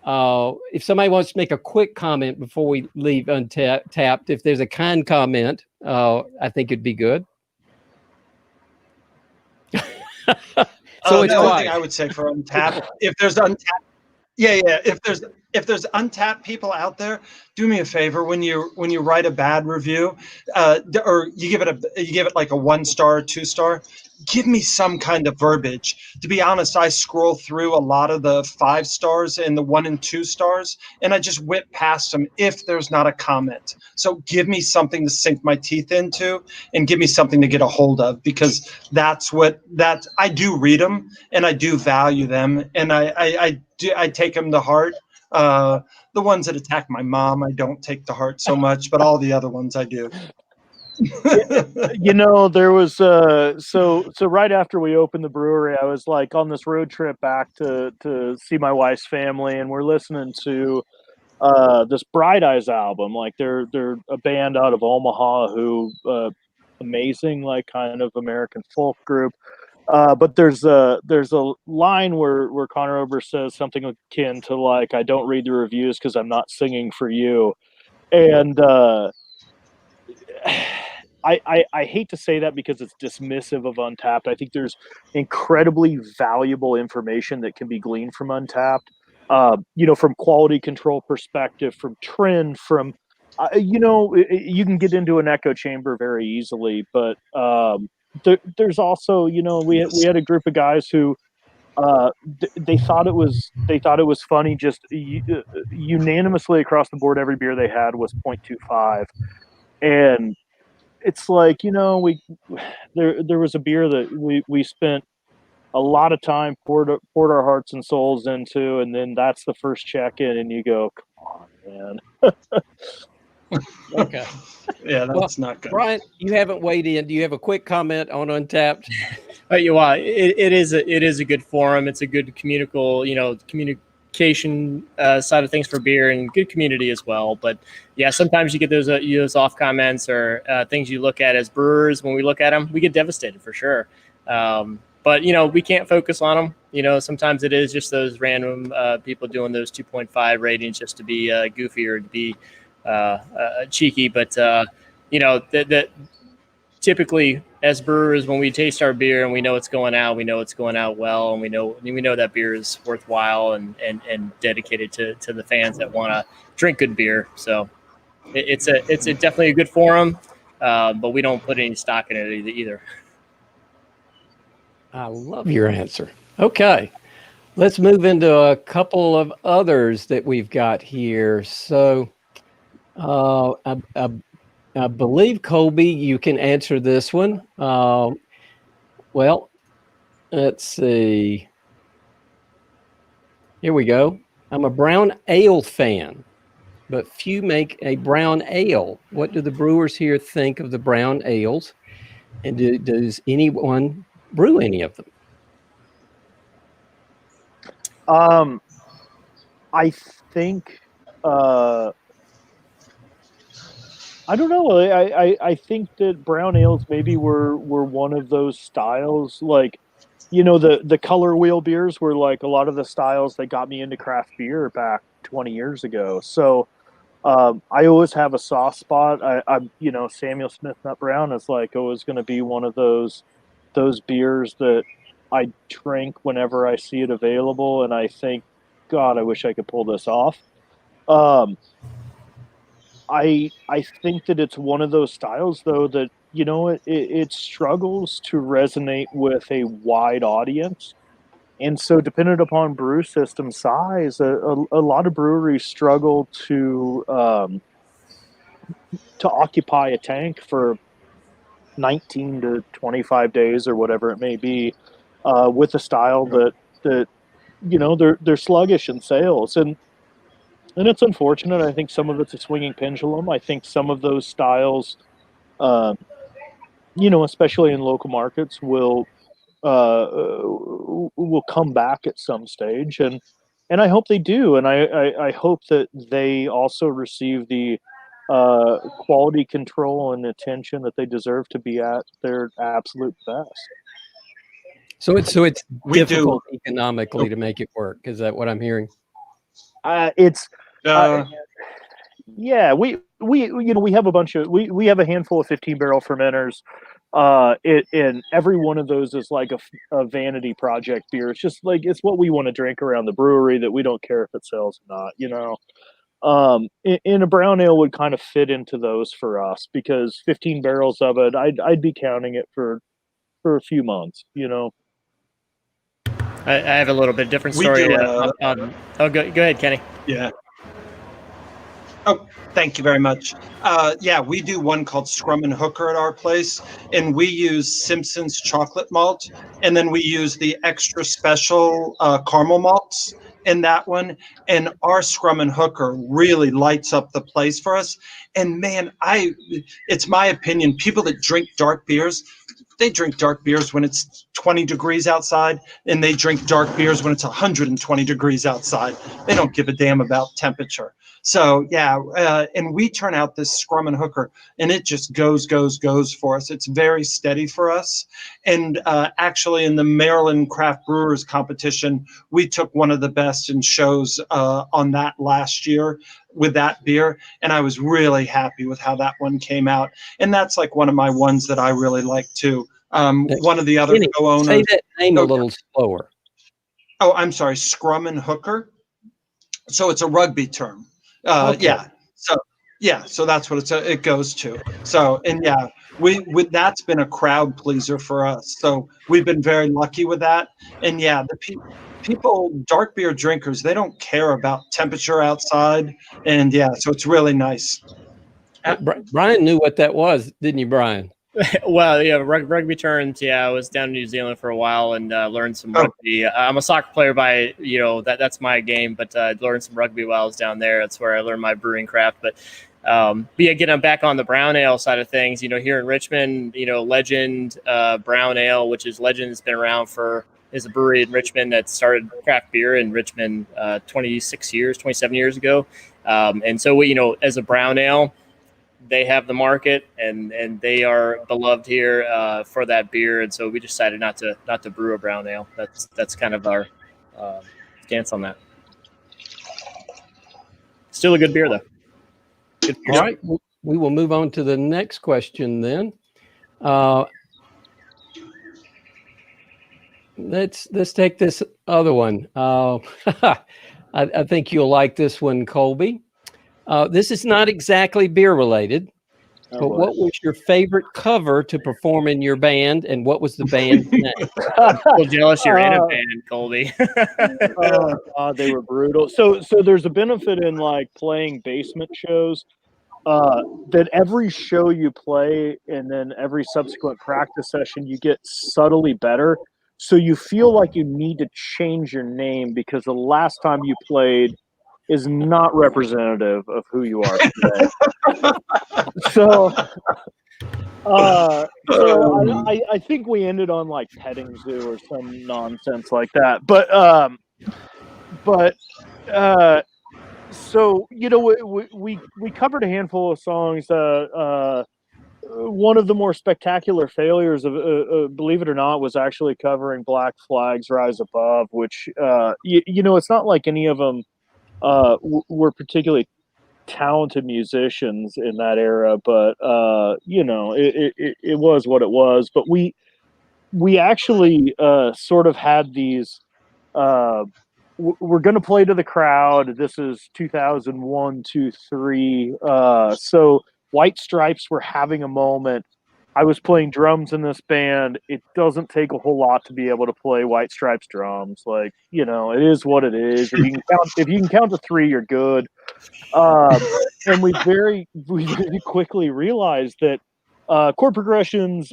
If somebody wants to make a quick comment before we leave Untapped, if there's a kind comment, I think it'd be good. So the only thing I would say for Untapped, if there's Untapped, if if there's untapped people out there, do me a favor when you write a bad review, or you give it like a 1-star, 2-star. Give me some kind of verbiage. To be honest, I scroll through a lot of the 5 stars and the 1 and 2 stars, and I just whip past them if there's not a comment. So give me something to sink my teeth into, and give me something to get a hold of, because I do read them and I do value them, and I take them to heart. The ones that attack my mom, I don't take to heart so much, but all the other ones I do. There was so right after we opened the brewery, I was like on this road trip back to see my wife's family, and we're listening to this Bright Eyes album. Like they're a band out of Omaha who amazing, like kind of American folk group. But there's a line where Conor Ober says something akin to like, "I don't read the reviews because I'm not singing for you," and I hate to say that because it's dismissive of Untapped. I think there's incredibly valuable information that can be gleaned from Untapped. From quality control perspective, from trend, from you can get into an echo chamber very easily, but there's also, we had a group of guys who they thought it was funny. Just unanimously across the board, every beer they had was 0.25, and it's like, there was a beer that we spent a lot of time, poured our hearts and souls into, and then that's the first check-in, and you go, come on, man. Okay. Yeah, that's not good. Brian, you haven't weighed in. Do you have a quick comment on Untapped? It is a good forum. It's a good communication side of things for beer, and good community as well. But yeah, sometimes you get those off comments or things you look at as brewers. When we look at them, we get devastated for sure. But we can't focus on them. Sometimes it is just those random people doing those 2.5 ratings just to be goofy or to be cheeky. But that typically as brewers, when we taste our beer and we know it's going out, we know it's going out well, and we know that beer is worthwhile and dedicated to the fans that want to drink good beer. So it's definitely a good forum, but we don't put any stock in it either. I love your answer. Okay, let's move into a couple of others that we've got here. So I believe, Kolby, you can answer this one. Well, let's see. Here we go. I'm a brown ale fan, but few make a brown ale. What do the brewers here think of the brown ales? And does anyone brew any of them? I think I don't know. I think that brown ales maybe were one of those styles, like, the color wheel beers were like a lot of the styles that got me into craft beer back 20 years ago. So I always have a soft spot. I'm Samuel Smith Nut Brown is like always going to be one of those beers that I drink whenever I see it available, and I think, God, I wish I could pull this off. I think that it's one of those styles, though, that it struggles to resonate with a wide audience, and so dependent upon brew system size, a lot of breweries struggle to occupy a tank for 19 to 25 days or whatever it may be, with a style that they're sluggish in sales, and it's unfortunate. I think some of it's a swinging pendulum. I think some of those styles, especially in local markets, will come back at some stage, and I hope they do, and I hope that they also receive the quality control and attention that they deserve to be at their absolute best. So it's difficult economically to make it work. Is that what I'm hearing? Yeah, we have a bunch of we have a handful of 15 barrel fermenters. And every one of those is like a vanity project beer. It's just like, it's what we want to drink around the brewery, that we don't care if it sells or not, you know. And a brown ale would kind of fit into those for us, because 15 barrels of it, I'd be counting it for a few months, you know. I have a little bit different story. Go ahead, Kenny. Yeah. Oh, thank you very much. Yeah, we do one called Scrum and Hooker at our place, and we use Simpson's chocolate malt, and then we use the extra special caramel malts in that one. And our Scrum and Hooker really lights up the place for us. And man, it's my opinion, people that drink dark beers, they drink dark beers when it's 20 degrees outside, and they drink dark beers when it's 120 degrees outside. They don't give a damn about temperature. So yeah, and we turn out this Scrum and Hooker, and it just goes for us. It's very steady for us. And actually, in the Maryland Craft Brewers competition, we took one of the best in shows on that last year with that beer, and I was really happy with how that one came out. And that's like one of my ones that I really like too. One of the other co-owners. Say that name a little slower. Oh, I'm sorry, Scrum and Hooker. So it's a rugby term. Okay. So that's what it goes to. So, and yeah, we that's been a crowd pleaser for us. So we've been very lucky with that. And yeah, the people, dark beer drinkers, they don't care about temperature outside. And yeah, so it's really nice. Brian knew what that was, didn't you, Brian? Well, yeah, rugby turns. Yeah, I was down in New Zealand for a while and learned some rugby. I'm a soccer player by, that's my game, but I learned some rugby while I was down there. That's where I learned my brewing craft. But yeah, again, I'm back on the brown ale side of things. Here in Richmond, Legend Brown Ale, which is Legend, has been around is a brewery in Richmond that started craft beer in Richmond 27 years ago. And so, as a brown ale, they have the market, and they are beloved here for that beer, and so we decided not to brew a brown ale. That's kind of our stance on that. Still a good beer, though. Good beer. All right, we will move on to the next question then. Let's take this other one. I think you'll like this one, Kolby. This is not exactly beer related, but what was your favorite cover to perform in your band, and what was the band's name? Well, jealous you're in a band, Kolby. Oh God, they were brutal. So there's a benefit in like playing basement shows, that every show you play and then every subsequent practice session you get subtly better. So you feel like you need to change your name because the last time you played is not representative of who you are today. I think we ended on like Petting Zoo or some nonsense like that. So we covered a handful of songs. One of the more spectacular failures of believe it or not was actually covering Black Flag's Rise Above, which it's not like any of them were particularly talented musicians in that era, but it was what it was. But we actually sort of had these. We're going to play to the crowd. This is 2001, 2, 3. So White Stripes were having a moment. I was playing drums in this band. It doesn't take a whole lot to be able to play White Stripes drums. Like, it is what it is. If you can count to 3, you're good. And we very quickly realized that chord progressions,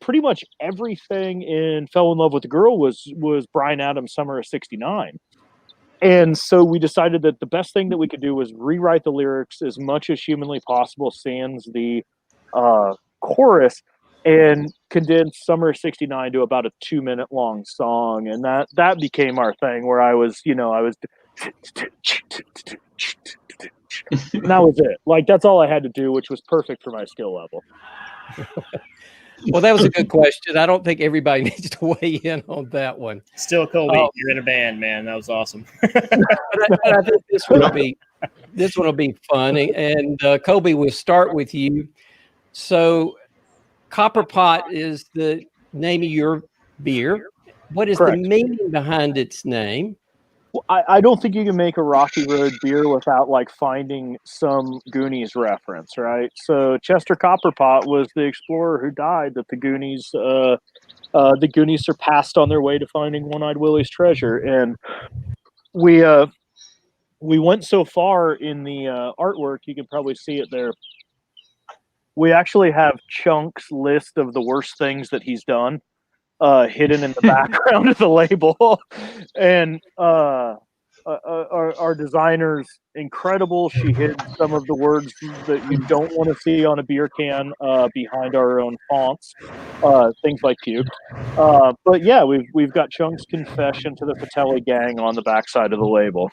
pretty much everything in Fell in Love with the Girl was Bryan Adams' Summer of '69. And so we decided that the best thing that we could do was rewrite the lyrics as much as humanly possible, sans the chorus, and condense Summer of '69 to about a 2-minute long song. And that became our thing, where I was and that was it. Like, that's all I had to do, which was perfect for my skill level. Well, that was a good question. I don't think everybody needs to weigh in on that one. Still, Kolby, you're in a band, man. That was awesome. But I think this one will be fun. And Kolby, we'll start with you. So, Copperpot is the name of your beer. What is Correct. the meaning behind its name? Well, I don't think you can make a Rocky Road beer without like finding some Goonies reference, right? So Chester Copperpot was the explorer who died that the Goonies surpassed on their way to finding One-Eyed Willie's treasure, and we went so far in the artwork, you can probably see it there. We actually have Chunk's list of the worst things that he's done hidden in the background of the label, and our designer's incredible. She hid some of the words that you don't want to see on a beer can behind our own fonts, things like puke. But yeah, we've got Chunk's confession to the Patelli gang on the backside of the label.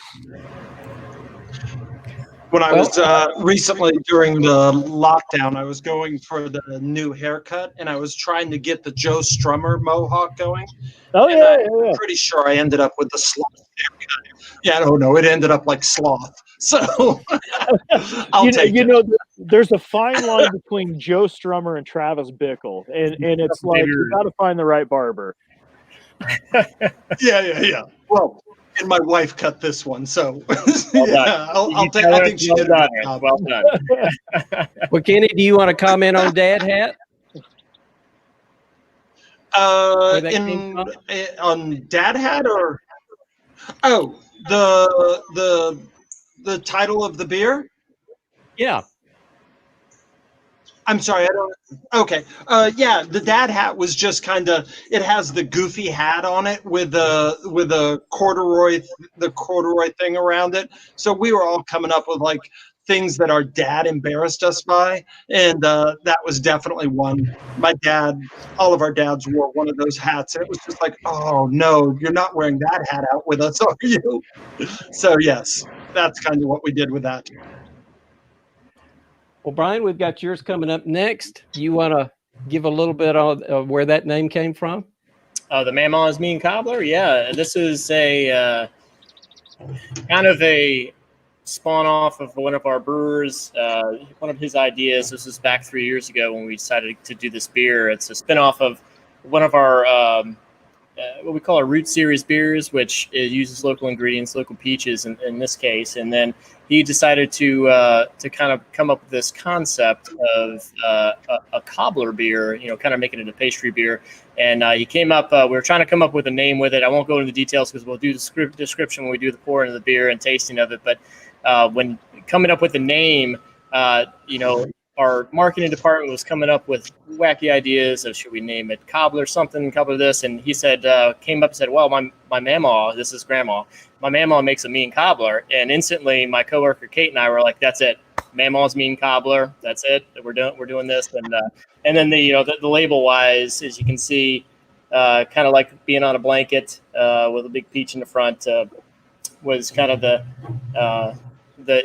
When I was recently during the lockdown, I was going for the new haircut, and I was trying to get the Joe Strummer mohawk going. Oh, and I'm pretty sure I ended up with the sloth haircut. Yeah, no, it ended up like sloth. So I'll take it. There's a fine line between Joe Strummer and Travis Bickle, and it's like you got to find the right barber. Yeah. Well. And my wife cut this one, so I'll take. I think she did a good job. Well done. Well, Kenny, do you want to comment on Dad Hat? On Dad Hat or the title of the beer? Yeah. I'm sorry, I don't. Okay, yeah, the Dad Hat was just kind of. It has the goofy hat on it with the corduroy thing around it. So we were all coming up with like things that our dad embarrassed us by, and that was definitely one. My dad, all of our dads wore one of those hats, and it was just like, oh no, you're not wearing that hat out with us, are you? So yes, that's kind of what we did with that. Well, Brian, we've got yours coming up next. Do you want to give a little bit of where that name came from? The Mamma's Mean Cobbler? Yeah, this is a kind of a spawn off of one of our brewers. One of his ideas, this was back 3 years ago when we decided to do this beer. It's a spinoff of one of our what we call our Root Series beers, which uses local ingredients, local peaches in this case. And then he decided to kind of come up with this concept of a cobbler beer, kind of making it a pastry beer. And he came up, we were trying to come up with a name with it. I won't go into the details because we'll do the description when we do the pouring of the beer and tasting of it. But when coming up with the name, our marketing department was coming up with wacky ideas of should we name it cobbler something, cobbler this, and he said came up and said, well, my mama, this is grandma, my mama makes a mean cobbler, and instantly my coworker Kate and I were like, that's it, Mama's Mean Cobbler, that's it, we're doing this, and then the label wise, as you can see, kind of like being on a blanket with a big peach in the front was kind of the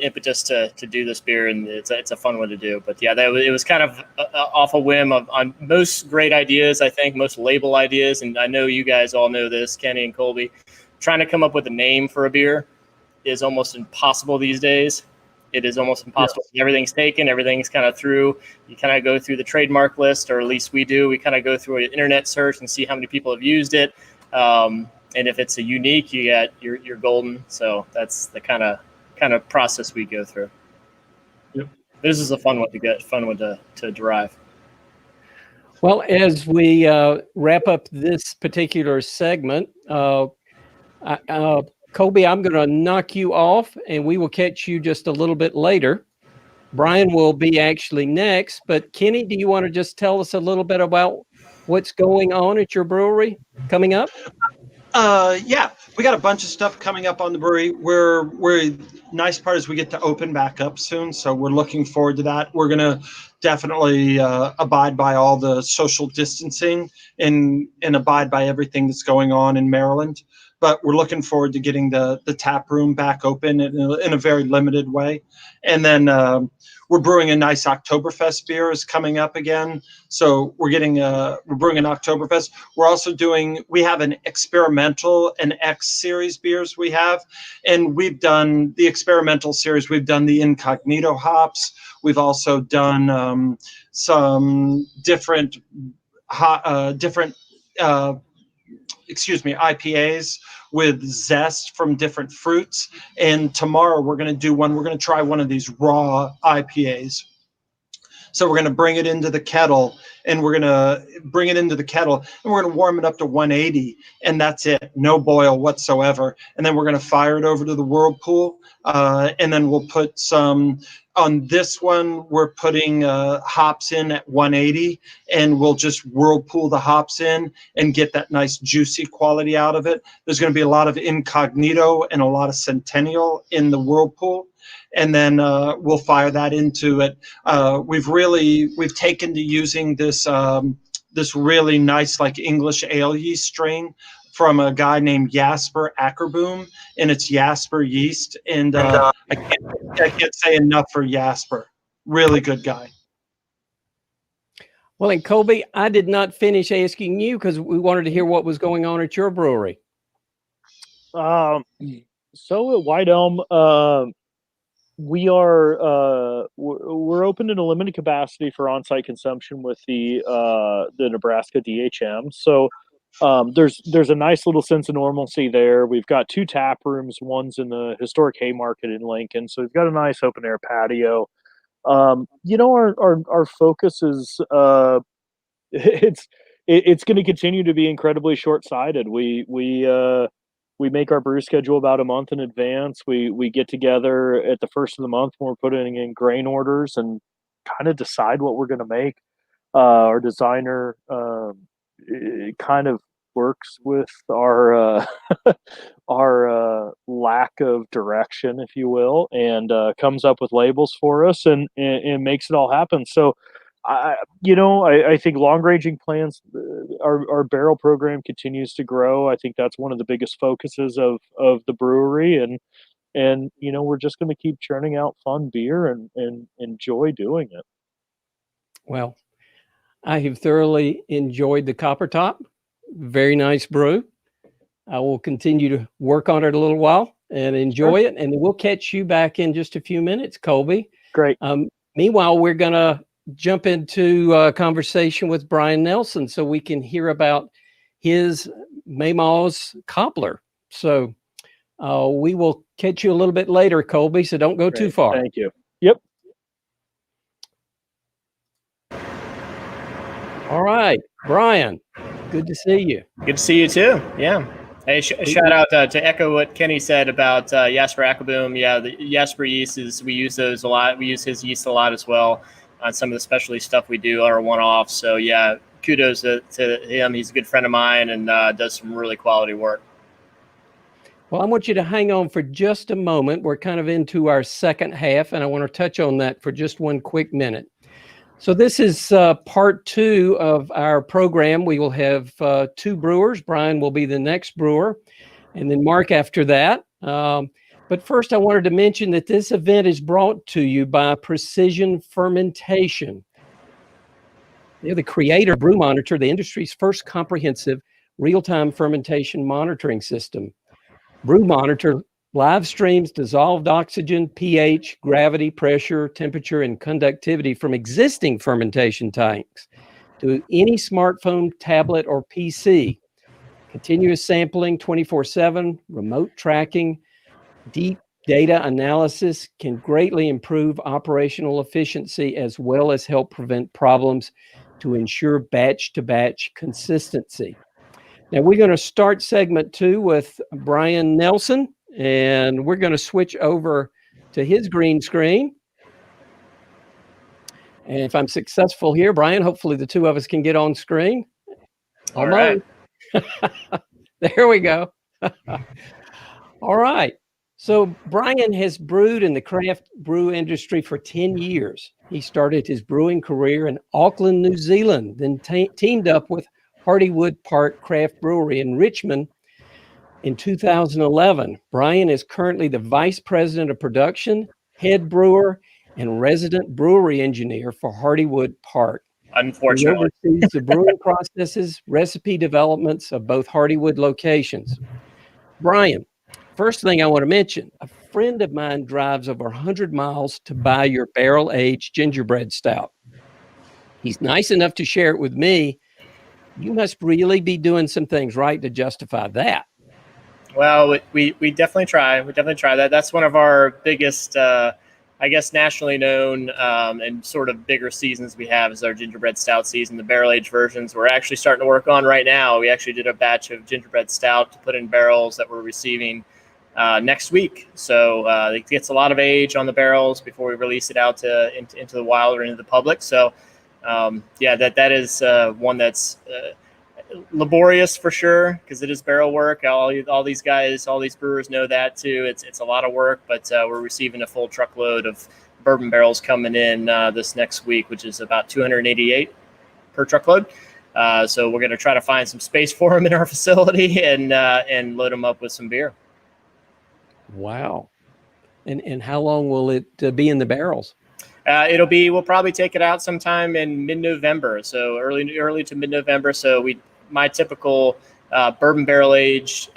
impetus to do this beer, and it's a fun one to do. But yeah, it was kind of off a whim on most great ideas, I think, most label ideas, and I know you guys all know this, Kenny and Kolby. Trying to come up with a name for a beer is almost impossible these days. It is almost impossible. Yes. Everything's taken. Everything's kind of through. You kind of go through the trademark list, or at least we do. We kind of go through an internet search and see how many people have used it. And if it's a unique, you're golden. So that's the kind of process we go through. Yep. This is a fun one to derive. Well, as we wrap up this particular segment, Kolby, I'm going to knock you off, and we will catch you just a little bit later. Brian will be actually next, but Kenny, do you want to just tell us a little bit about what's going on at your brewery coming up? Yeah, we got a bunch of stuff coming up on the brewery. We're nice part is we get to open back up soon, so we're looking forward to that. We're gonna definitely abide by all the social distancing and abide by everything that's going on in Maryland. But we're looking forward to getting the tap room back open in a very limited way, and then we're brewing a nice Oktoberfest beer is coming up again. So we're brewing an Oktoberfest. We're also we have an experimental and X series beers we have. And we've done the experimental series. We've done the incognito hops. We've also done some different IPAs with zest from different fruits. And tomorrow we're going to try one of these raw IPAs. So we're going to bring it into the kettle, and we're going to warm it up to 180, and that's it. No boil whatsoever. And then we're going to fire it over to the whirlpool, and then we'll put some. On this one, we're putting hops in at 180, and we'll just whirlpool the hops in and get that nice juicy quality out of it. There's going to be a lot of incognito and a lot of Centennial in the whirlpool. And then we'll fire that into it. We've taken to using this really nice like English ale yeast strain from a guy named Jasper Ackerboom, and it's Jasper yeast. And I can't say enough for Jasper. Really good guy. Well, and Kolby, I did not finish asking you because we wanted to hear what was going on at your brewery. So at White Elm, we're open in a limited capacity for on-site consumption with the Nebraska DHM. So there's a nice little sense of normalcy there. We've got 2 tap rooms. One's in the historic Haymarket in Lincoln, so we've got a nice open air patio. Our focus is it's going to continue to be incredibly short-sighted. We make our brew schedule about a month in advance. We get together at the first of the month when we're putting in grain orders and kind of decide what we're going to make. Our designer kind of works with our our lack of direction, if you will, and comes up with labels for us and makes it all happen. So I think long-ranging plans, our barrel program continues to grow. I think that's one of the biggest focuses of the brewery, and we're just going to keep churning out fun beer and enjoy doing it. Well, I have thoroughly enjoyed the Copper Top. Very nice brew. I will continue to work on it a little while and enjoy it, and we'll catch you back in just a few minutes, Kolby. Great. Meanwhile, we're going to jump into a conversation with Brian Nelson so we can hear about his Maymaws cobbler. So we will catch you a little bit later, Kolby, so don't go too far. Thank you. Yep. All right, Brian, good to see you. Good to see you too. Yeah. Hey, shout out to echo what Kenny said about Jasper Ackerboom. Yeah, the Jasper yeast we use those a lot. We use his yeast a lot as well on some of the specialty stuff we do, our one-offs. So yeah, kudos to him. He's a good friend of mine and does some really quality work. Well, I want you to hang on for just a moment. We're kind of into our second half, and I want to touch on that for just one quick minute. So this is part 2 of our program. We will have 2 brewers. Brian will be the next brewer, and then Mark after that. But first, I wanted to mention that this event is brought to you by Precision Fermentation. They're the creator of Brew Monitor, the industry's first comprehensive real-time fermentation monitoring system. Brew Monitor live streams dissolved oxygen, pH, gravity, pressure, temperature, and conductivity from existing fermentation tanks to any smartphone, tablet, or PC. Continuous sampling 24/7, remote tracking, deep data analysis can greatly improve operational efficiency as well as help prevent problems to ensure batch-to-batch consistency. Now, we're going to start segment 2 with Brian Nelson, and we're going to switch over to his green screen. And if I'm successful here, Brian, hopefully the 2 of us can get on screen. All right. There we go. All right. So Brian has brewed in the craft brew industry for 10 years. He started his brewing career in Auckland, New Zealand, then teamed up with Hardywood Park Craft Brewery in Richmond in 2011. Brian is currently the Vice President of Production, Head Brewer, and Resident Brewery Engineer for Hardywood Park. Unfortunately. He oversees the brewing processes, recipe developments of both Hardywood locations. Brian, first thing I want to mention, a friend of mine drives over 100 miles to buy your barrel-aged gingerbread stout. He's nice enough to share it with me. You must really be doing some things right to justify that. Well, we definitely try. We definitely try that. That's one of our biggest, I guess, nationally known and sort of bigger seasons we have is our gingerbread stout season. The barrel aged versions we're actually starting to work on right now. We actually did a batch of gingerbread stout to put in barrels that we're receiving next week. So it gets a lot of age on the barrels before we release it out into the wild or into the public. So that is one that's laborious for sure, because it is barrel work. All these guys, all these brewers know that too. It's a lot of work, but we're receiving a full truckload of bourbon barrels coming in this next week, which is about 288 per truckload. So we're going to try to find some space for them in our facility and load them up with some beer. Wow. And how long will it be in the barrels? We'll probably take it out sometime in mid-November. So early to mid-November. So my typical bourbon barrel age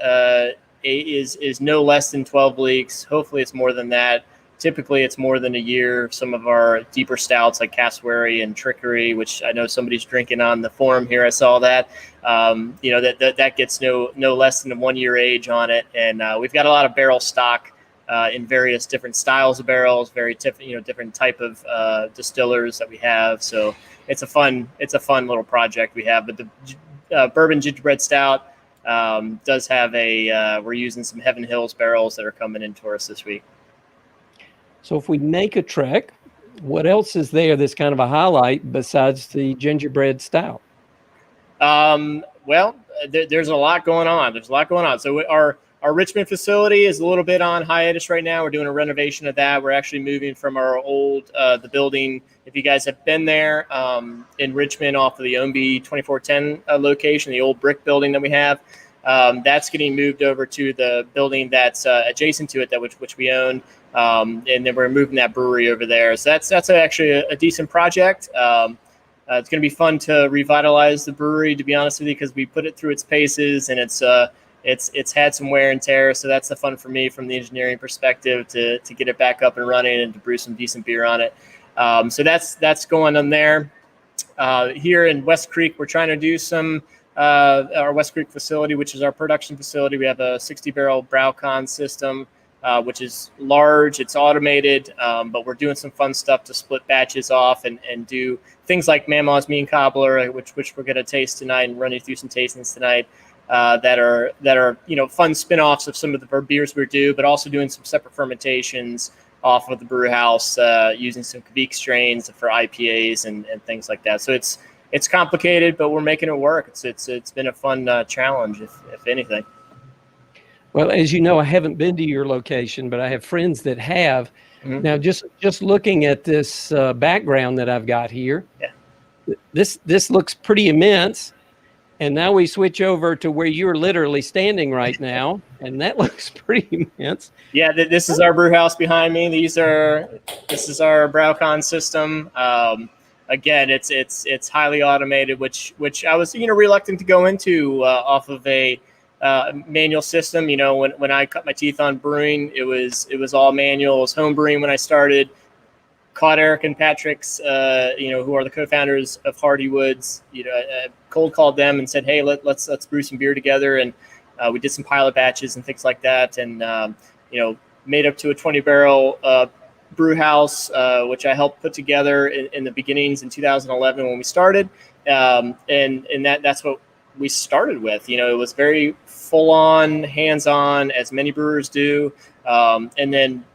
is no less than 12 weeks. Hopefully it's more than that. Typically it's more than a year. Some of our deeper stouts like Cassowary and Trickery, which I know somebody's drinking on the forum here. I saw that. That gets no less than a 1 year age on it. And we've got a lot of barrel stock in various different styles of barrels, different type of distillers that we have. So it's a fun little project we have. But the bourbon gingerbread stout does have we're using some Heaven Hills barrels that are coming into us this week. So if we make a trek, what else is there that's kind of a highlight besides the gingerbread stout? There's a lot going on. So our Richmond facility is a little bit on hiatus right now. We're doing a renovation of that. We're actually moving from our old, the building, if you guys have been there, in Richmond off of the OMB 2410 location, the old brick building that we have. That's getting moved over to the building that's adjacent to it, which we own. And then we're moving that brewery over there. So that's actually a decent project. It's going to be fun to revitalize the brewery, to be honest with you, because we put it through its paces and it's had some wear and tear. So that's the fun for me from the engineering perspective to get it back up and running and to brew some decent beer on it. So that's going on there. Here in West Creek, we're trying to do some our West Creek facility, which is our production facility. We have a 60 barrel BrauCon system, which is large. It's automated, but we're doing some fun stuff to split batches off and do things like Mamaw's Mean Cobbler, which we're going to taste tonight and run you through some tastings tonight. That are fun spin-offs of some of the beers we do, but also doing some separate fermentations off of the brew house using some Kvik strains for IPAs and things like that. So it's complicated, but we're making it work. It's been a fun challenge, if anything. Well, as you know, I haven't been to your location, but I have friends that have. Mm-hmm. Now, just looking at this background that I've got here, this looks pretty immense. And now we switch over to where you're literally standing right now, and that looks pretty immense. Yeah, this is our brew house behind me. This is our BrauCon system. Again, it's highly automated, which I was reluctant to go into off of a manual system. When I cut my teeth on brewing, it was all manual. It was home brewing when I started. Caught Eric and Patrick's, who are the co-founders of Hardywood's. Cold called them and said, "Hey, let's brew some beer together." And we did some pilot batches and things like that, and made up to a 20 barrel brew house, which I helped put together in the beginnings in 2011 when we started. And that's what we started with. It was very full on, hands on, as many brewers do, and then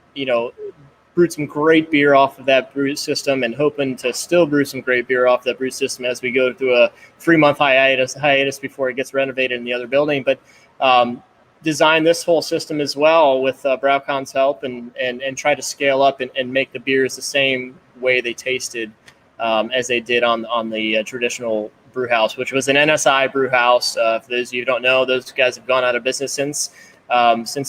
brewed some great beer off of that brew system and hoping to still brew some great beer off that brew system as we go through a 3-month hiatus before it gets renovated in the other building. But design this whole system as well with BrauCon's help and try to scale up and make the beers the same way they tasted as they did on the traditional brew house, which was an NSI brew house. For those of you who don't know, those guys have gone out of business since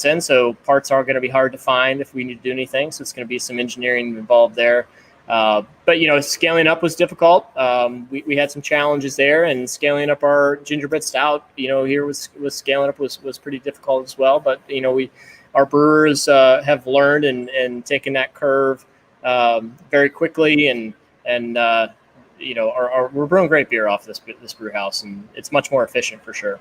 then. So parts are going to be hard to find if we need to do anything. So it's going to be some engineering involved there. But scaling up was difficult. We had some challenges there, and scaling up our gingerbread stout, here was scaling up was pretty difficult as well. But we our brewers have learned and taken that curve very quickly, and we're brewing great beer off this brew house, and it's much more efficient for sure.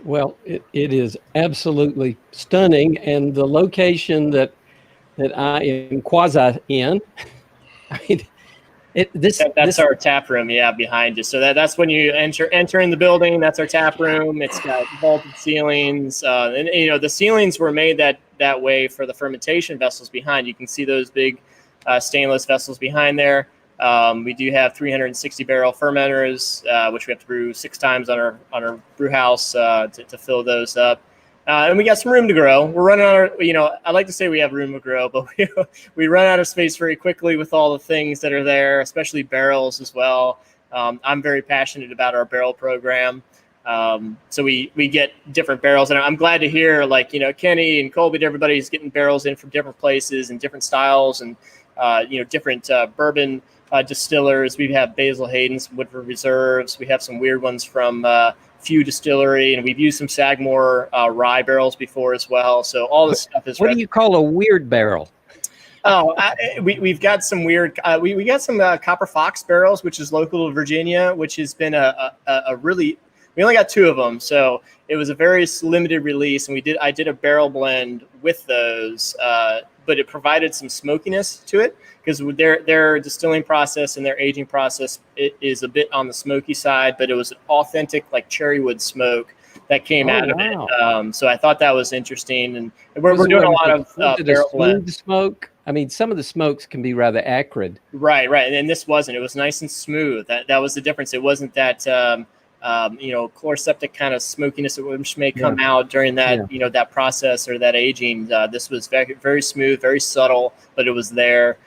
Well, it is absolutely stunning, and the location that I am quasi in, I mean, that's our tap room, behind you. So that's when you enter in the building. That's our tap room. It's got vaulted ceilings, and the ceilings were made that way for the fermentation vessels behind. You can see those big stainless vessels behind there. We do have 360 barrel fermenters, which we have to brew 6 times on our brew house to fill those up. And we got some room to grow. We're running out of, I like to say we have room to grow, but we run out of space very quickly with all the things that are there, especially barrels as well. I'm very passionate about our barrel program. So we get different barrels, and I'm glad to hear Kenny and Kolby, everybody's getting barrels in from different places and different styles, and different bourbon distillers. We have Basil Hayden's Woodford Reserves. We have some weird ones from Few Distillery, and we've used some Sagamore rye barrels before as well. So all this stuff is. What do you call a weird barrel? Oh, we've got some weird. We got some Copper Fox barrels, which is local to Virginia, which has been a really. We only got 2 of them, so it was a very limited release, and I did a barrel blend with those, but it provided some smokiness to it because their distilling process and their aging process is a bit on the smoky side, but it was an authentic cherry wood smoke that came out of it. So I thought that was interesting, and we're doing a lot of barrel blend smoke. I mean, some of the smokes can be rather acrid. Right, and this wasn't. It was nice and smooth. That was the difference. It wasn't that. Chloroseptic kind of smokiness which may come out during that, that process or that aging. This was very, very smooth, very subtle, but it was there.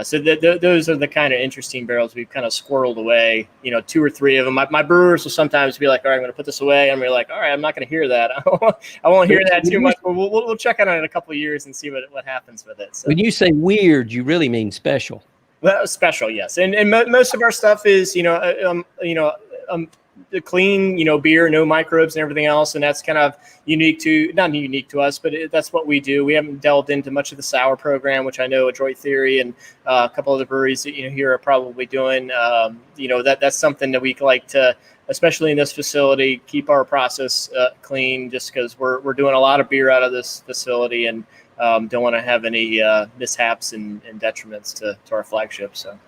So those are the kind of interesting barrels we've kind of squirreled away, 2 or 3 of them. My brewers will sometimes be like, all right, I'm going to put this away. And we're like, all right, I'm not going to hear that. I won't hear that too much, but we'll check on it in a couple of years and see what happens with it. So. When you say weird, you really mean special. Well, special, yes. And most of our stuff is, the clean, beer, no microbes and everything else. And that's kind of not unique to us, but that's what we do. We haven't delved into much of the sour program, which I know Adroit Theory and a couple of the breweries that, here are probably doing. That's something that we like to, especially in this facility, keep our process clean, just because we're doing a lot of beer out of this facility and don't want to have any mishaps and detriments to our flagship. So,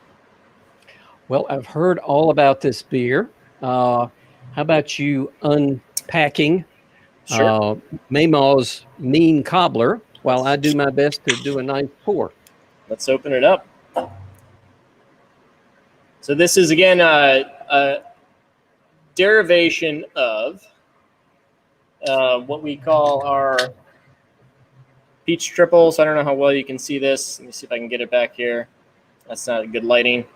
well, I've heard all about this beer. How about you unpacking Mamaw's Mean Cobbler while I do my best to do a nice pour? Let's open it up. So this is, again, a derivation of what we call our peach triples. I don't know how well you can see this. Let me see if I can get it back here. That's not good lighting.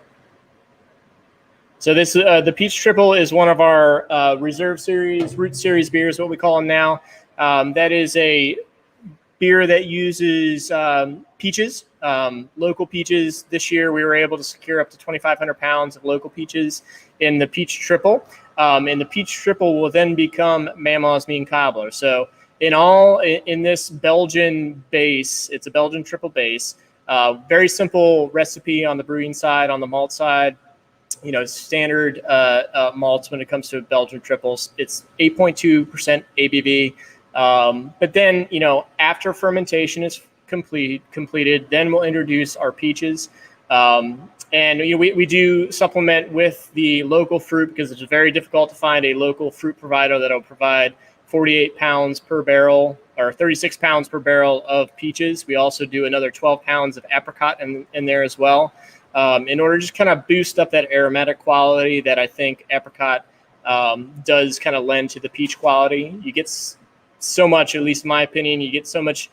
So this the Peach Triple is one of our Reserve Series, Root Series beers, what we call them now. That is a beer that uses peaches, local peaches. This year we were able to secure up to 2,500 pounds of local peaches in the Peach Triple. And the Peach Triple will then become Mamaw's Mean Cobbler. So in this Belgian base, it's a Belgian triple base. Very simple recipe on the brewing side, on the malt side. Standard malts when it comes to Belgian triples. It's 8.2% ABV. But then, after fermentation is completed, then we'll introduce our peaches. And we do supplement with the local fruit because it's very difficult to find a local fruit provider that will provide 48 pounds per barrel or 36 pounds per barrel of peaches. We also do another 12 pounds of apricot in there as well. In order to just kind of boost up that aromatic quality that I think apricot does kind of lend to the peach quality. You get so much, at least in my opinion, you get so much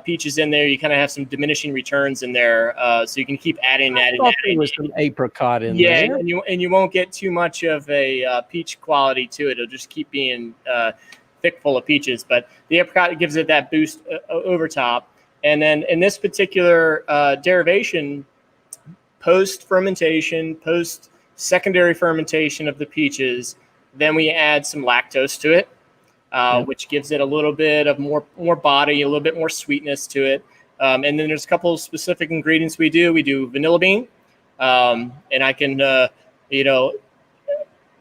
peaches in there, you kind of have some diminishing returns in there. So you can keep adding. There was some apricot in there. Yeah, and you won't get too much of a peach quality to it. It'll just keep being thick full of peaches. But the apricot gives it that boost over top. And then in this particular derivation, post-fermentation, post-secondary fermentation of the peaches, then we add some lactose to it. which gives it a little bit of more body, a little bit more sweetness to it. And then there's a couple of specific ingredients we do. We do vanilla bean, and I can,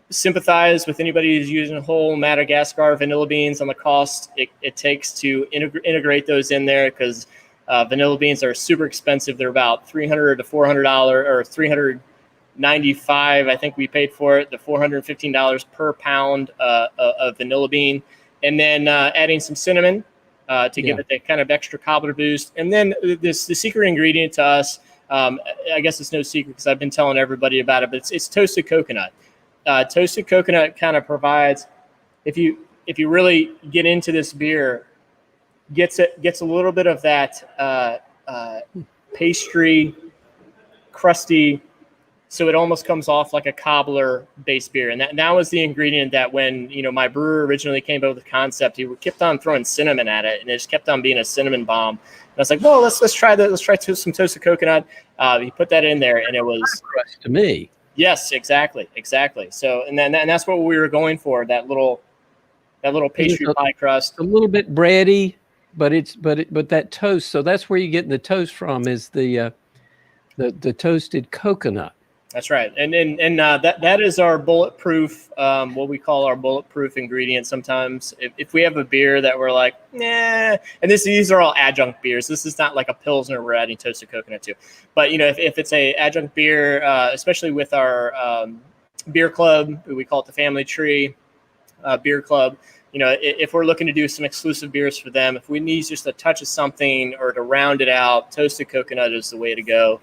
sympathize with anybody who's using whole Madagascar vanilla beans on the cost it takes to integrate those in there, because vanilla beans are super expensive. They're about $300 to $400 or $395. I think we paid for it, the $415 per pound of vanilla bean, and then adding some cinnamon to give it that kind of extra cobbler boost. And then the secret ingredient to us, I guess it's no secret because I've been telling everybody about it, but it's toasted coconut. Toasted coconut kind of provides, if you really get into this beer, gets a little bit of that pastry, crusty, so it almost comes off like a cobbler based beer. And that was the ingredient that when my brewer originally came up with the concept, he kept on throwing cinnamon at it, and it just kept on being a cinnamon bomb. And I was like, well, let's try that. Let's try some toasted coconut. He put that in there, and it was to me. Yes, exactly. So, and that's what we were going for, that little pastry pie crust. A little bit bready, but that toast. So that's where you're getting the toast from, is the toasted coconut. That's right. And that is our bulletproof, what we call our bulletproof ingredient. Sometimes if we have a beer that we're like, nah, and these are all adjunct beers. This is not like a Pilsner we're adding toasted coconut to. But, if it's a adjunct beer, especially with our beer club, we call it the Family Tree Beer Club, if we're looking to do some exclusive beers for them, if we need just a touch of something or to round it out, toasted coconut is the way to go.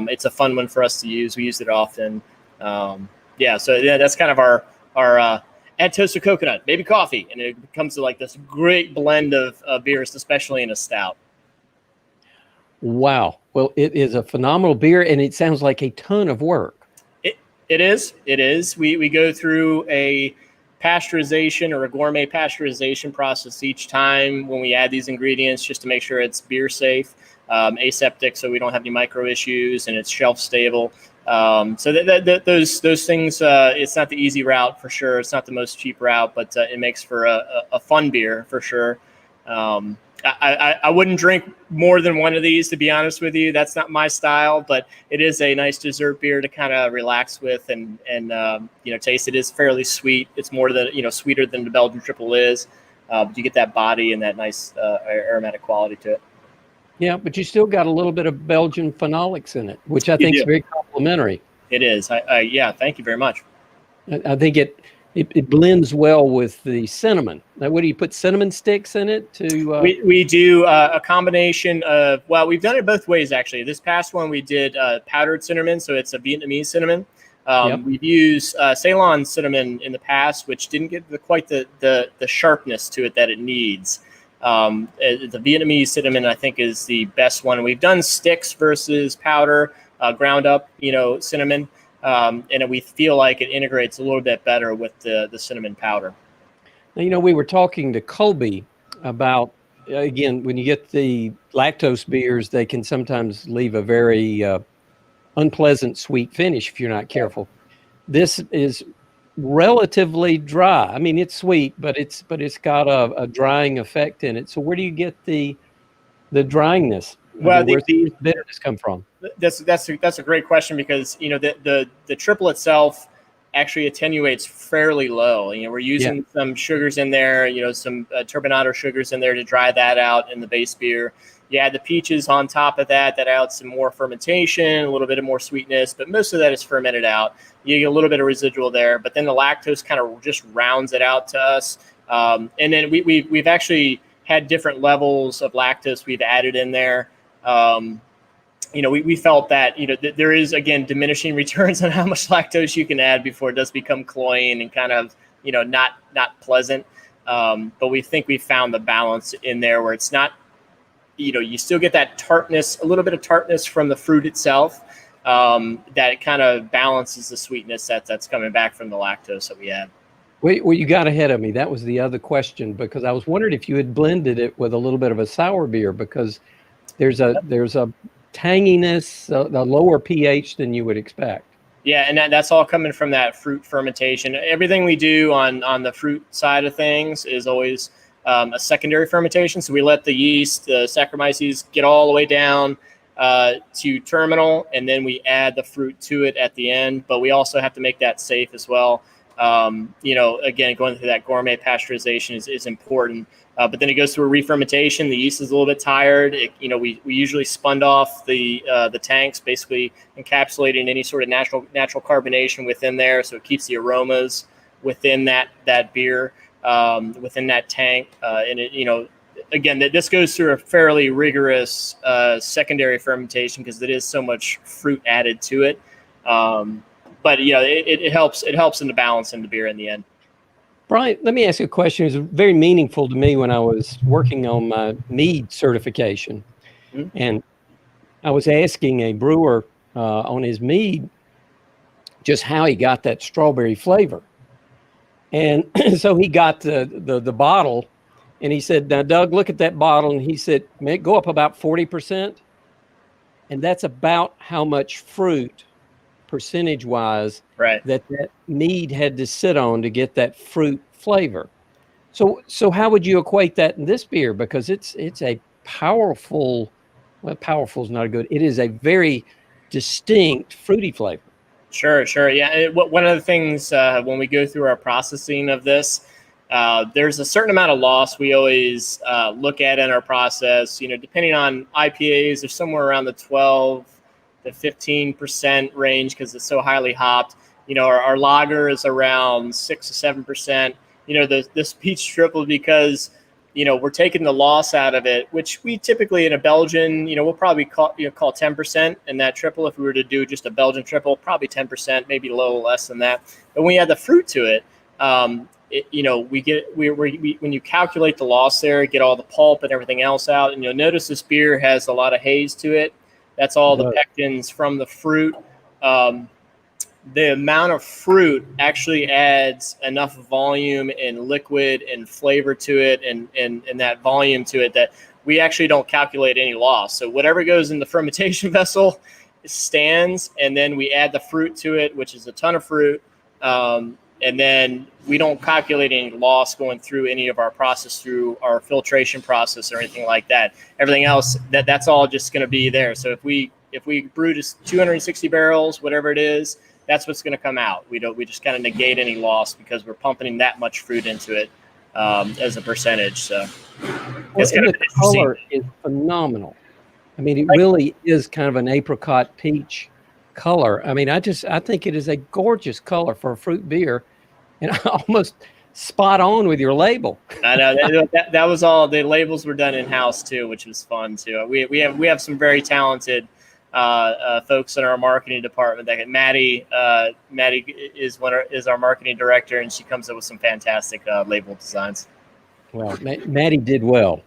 It's a fun one for us to use. We use it often. So that's kind of our add toasted coconut, maybe coffee, and it becomes like this great blend of beers, especially in a stout. Wow. Well, it is a phenomenal beer, and it sounds like a ton of work. It is. We go through a pasteurization or a gourmet pasteurization process each time when we add these ingredients, just to make sure it's beer safe. Aseptic, so we don't have any micro issues, and it's shelf stable. So those things, it's not the easy route for sure. It's not the most cheap route, but it makes for a fun beer for sure. I wouldn't drink more than one of these, to be honest with you. That's not my style, but it is a nice dessert beer to kind of relax with and taste. It is fairly sweet. It's more than sweeter than the Belgian triple is, but you get that body and that nice aromatic quality to it. Yeah, but you still got a little bit of Belgian phenolics in it, which I think is very complimentary. It is. Thank you very much. I think it blends well with the cinnamon. Now, what do you put cinnamon sticks in it to? We do a combination of, well, we've done it both ways actually. This past one we did powdered cinnamon, so it's a Vietnamese cinnamon. We've used Ceylon cinnamon in the past, which didn't get quite the sharpness to it that it needs. The Vietnamese cinnamon, I think, is the best one. We've done sticks versus powder, ground up, cinnamon, and we feel like it integrates a little bit better with the cinnamon powder. Now, we were talking to Kolby about, again, when you get the lactose beers, they can sometimes leave a very unpleasant sweet finish if you're not careful. This is relatively dry. I mean, it's sweet, but it's got a drying effect in it. So where do you get the dryingness? Well, where's the bitterness come from? That's a great question, because the triple itself actually attenuates fairly low. We're using some sugars in there, some turbinado sugars in there to dry that out in the base beer. You add the peaches on top of that adds some more fermentation, a little bit of more sweetness, but most of that is fermented out. You get a little bit of residual there, but then the lactose kind of just rounds it out to us. And then we've actually had different levels of lactose we've added in there. We felt that, there is, again, diminishing returns on how much lactose you can add before it does become cloying and kind of, not pleasant. But we think we found the balance in there where it's not, you still get that tartness, a little bit of tartness from the fruit itself, that kind of balances the sweetness that's coming back from the lactose that we add. Well, you got ahead of me. That was the other question, because I was wondering if you had blended it with a little bit of a sour beer, because there's a tanginess, a lower pH than you would expect. Yeah, and that's all coming from that fruit fermentation. Everything we do on the fruit side of things is always a secondary fermentation. So we let the yeast, the Saccharomyces, get all the way down to terminal, and then we add the fruit to it at the end. But we also have to make that safe as well. Again, going through that gourmet pasteurization is important. But then it goes through a re-fermentation. The yeast is a little bit tired. We usually spun off the tanks, basically encapsulating any sort of natural carbonation within there, so it keeps the aromas within that beer, within that tank. Again, this goes through a fairly rigorous secondary fermentation because there is so much fruit added to it. But it helps in the balance in the beer in the end. Brian, let me ask you a question. It was very meaningful to me when I was working on my mead certification. Mm-hmm. And I was asking a brewer on his mead just how he got that strawberry flavor. And so he got the bottle, and he said, "Now, Doug, look at that bottle." And he said, "May it go up about 40%?" And that's about how much fruit, percentage-wise, right, that mead had to sit on to get that fruit flavor. So how would you equate that in this beer? Because it's a powerful, well, powerful is not a good, it is a very distinct fruity flavor. Sure. Yeah. One of the things when we go through our processing of this, there's a certain amount of loss we always look at in our process. Depending on IPAs, they're somewhere around the 12 to 15% range because it's so highly hopped. Our lager is around 6 to 7%. This peach triple, because we're taking the loss out of it, which we typically in a Belgian, we'll probably call 10% in that triple. If we were to do just a Belgian triple, probably 10%, maybe a little less than that. But when you add the fruit to it, when you calculate the loss there, get all the pulp and everything else out, and you'll notice this beer has a lot of haze to it. That's all the pectins from the fruit. The amount of fruit actually adds enough volume and liquid and flavor to it and that volume to it that we actually don't calculate any loss. So whatever goes in the fermentation vessel stands, and then we add the fruit to it, which is a ton of fruit. And then we don't calculate any loss going through any of our process, through our filtration process or anything like that. Everything else, that's all just going to be there. So if we brew just 260 barrels, whatever it is, that's what's going to come out. We just kind of negate any loss because we're pumping that much fruit into it as a percentage. So the color is phenomenal. I mean, it really is kind of an apricot peach color. I mean, I think it is a gorgeous color for a fruit beer, and almost spot on with your label. I know that was all. The labels were done in house too, which was fun too. We have some very talented folks in our marketing department. That Maddie is our marketing director, and she comes up with some fantastic label designs. Well, Maddie did well.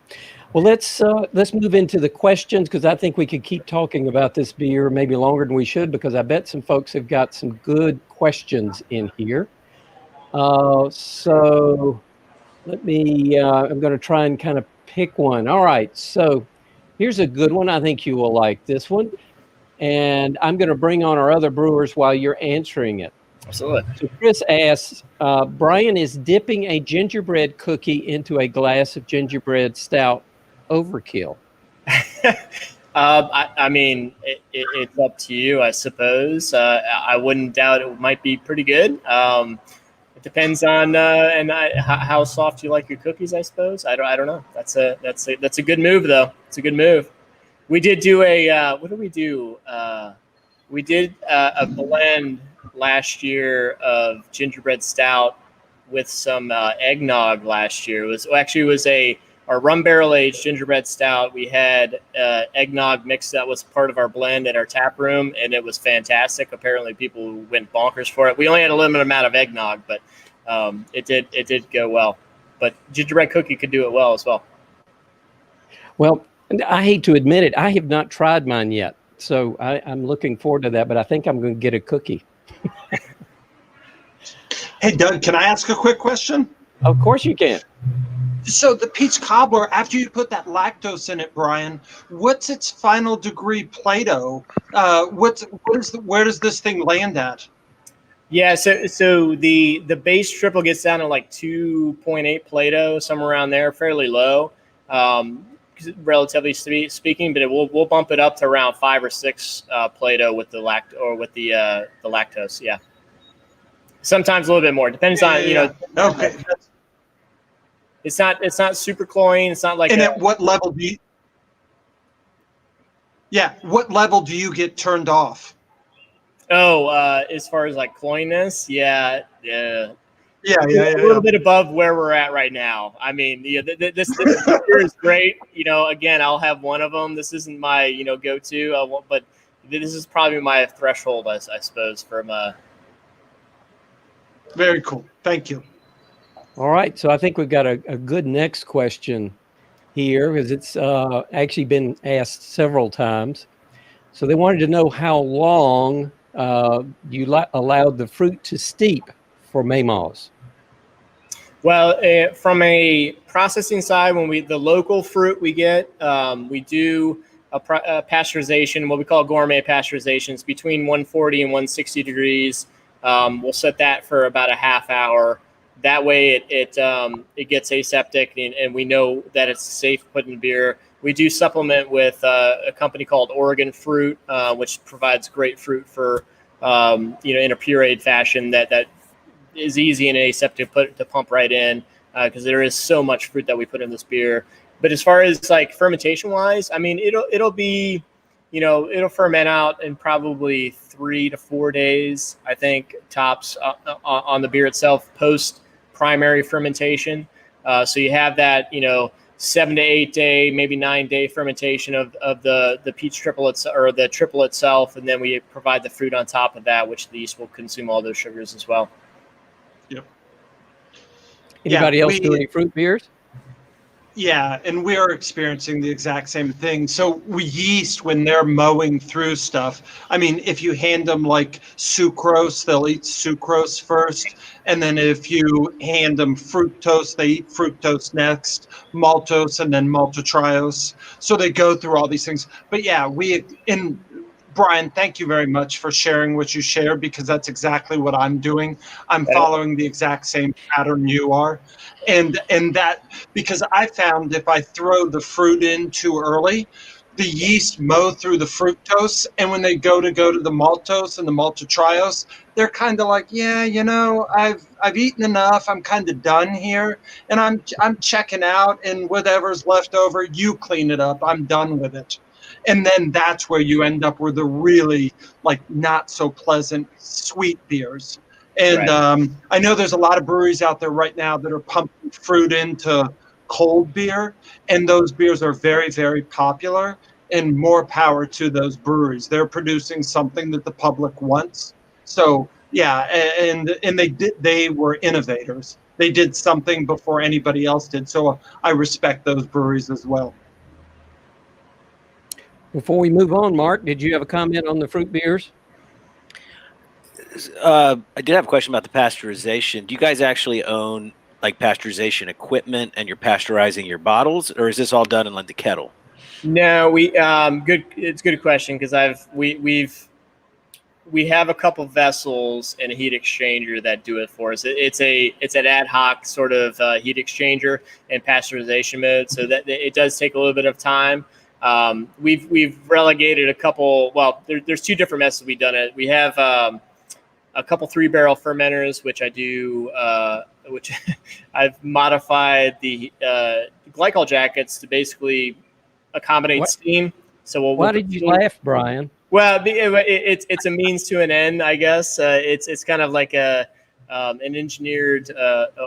Well, let's move into the questions, because I think we could keep talking about this beer maybe longer than we should, because I bet some folks have got some good questions in here. So let me, I'm going to try and kind of pick one. All right. So here's a good one. I think you will like this one. And I'm going to bring on our other brewers while you're answering it. Absolutely. So Chris asks, Brian, is dipping a gingerbread cookie into a glass of gingerbread stout overkill? I mean, it's up to you, I suppose. I wouldn't doubt it might be pretty good. It depends on how soft you like your cookies, I suppose. I don't know. That's a good move, though. It's a good move. We did do what did we do? We did a blend last year of gingerbread stout with some eggnog last year. It was our rum barrel aged gingerbread stout. We had eggnog mix that was part of our blend at our tap room, and it was fantastic. Apparently, people went bonkers for it. We only had a limited amount of eggnog, but it did go well. But gingerbread cookie could do it well as well. Well, I hate to admit it, I have not tried mine yet, so I'm looking forward to that. But I think I'm going to get a cookie. Hey, Doug, can I ask a quick question? Of course you can. So the peach cobbler, after you put that lactose in it, Brian, what's its final degree Plato? Where does this thing land at? Yeah, so the base triple gets down to like 2.8 Plato, somewhere around there, fairly low, relatively speaking. But we'll bump it up to around 5 or 6 Plato with the lactose. Yeah, sometimes a little bit more. Depends on Okay. It's not super cloying. It's not like. And at what level do you? Yeah, what level do you get turned off? Oh, as far as like cloyiness, yeah. Yeah. A little bit above where we're at right now. I mean, this beer is great. Again, I'll have one of them. This isn't my go-to, but this is probably my threshold, I suppose, from. Very cool. Thank you. All right, so I think we've got a good next question here, because it's actually been asked several times. So they wanted to know how long you allowed the fruit to steep for Maymaws. Well, from a processing side, when the local fruit we get, we do a pasteurization, what we call gourmet pasteurization. It's between 140 and 160 degrees. We'll set that for about a half hour. That way it gets aseptic, and we know that it's safe to put in beer. We do supplement with a company called Oregon Fruit, which provides great fruit for in a pureed fashion that is easy and aseptic to pump right in, because there is so much fruit that we put in this beer. But as far as like fermentation wise, I mean it'll be it'll ferment out in probably 3 to 4 days, I think, tops on the beer itself post primary fermentation. So you have that 7 to 8 day, maybe 9 day fermentation of the peach triple or the triple itself, and then we provide the fruit on top of that, which the yeast will consume all those sugars as well. Yep. Anybody else do any fruit beers? Yeah, and we are experiencing the exact same thing. So yeast, when they're mowing through stuff, I mean, if you hand them like sucrose, they'll eat sucrose first. And then if you hand them fructose, they eat fructose next, maltose, and then maltotriose. So they go through all these things. But yeah, Brian, thank you very much for sharing what you shared, because that's exactly what I'm doing. I'm following the exact same pattern you are. And that, because I found if I throw the fruit in too early, the yeast mow through the fructose, and when they go to the maltose and the maltotriose, they're kind of like, yeah, I've eaten enough. I'm kind of done here, and I'm checking out, and whatever's left over, you clean it up. I'm done with it. And then that's where you end up with the really like not so pleasant sweet beers. And Right. I know there's a lot of breweries out there right now that are pumping fruit into cold beer, and those beers are very, very popular, and more power to those breweries. They're producing something that the public wants. So yeah, and they were innovators. They did something before anybody else did. So I respect those breweries as well. Before we move on, Mark, did you have a comment on the fruit beers? I did have a question about the pasteurization. Do you guys actually own like pasteurization equipment, and you're pasteurizing your bottles, or is this all done in like the kettle? No, we good. It's a good question, because we have a couple vessels and a heat exchanger that do it for us. It's an ad hoc sort of heat exchanger and pasteurization mode, so that it does take a little bit of time. We've relegated a couple. Well, there's 2 different methods we've done it. We have a couple 3-barrel fermenters, which I do, which I've modified the glycol jackets to basically accommodate steam. So why did you laugh, Brian? Well, it's a means to an end, I guess. It's kind of like an engineered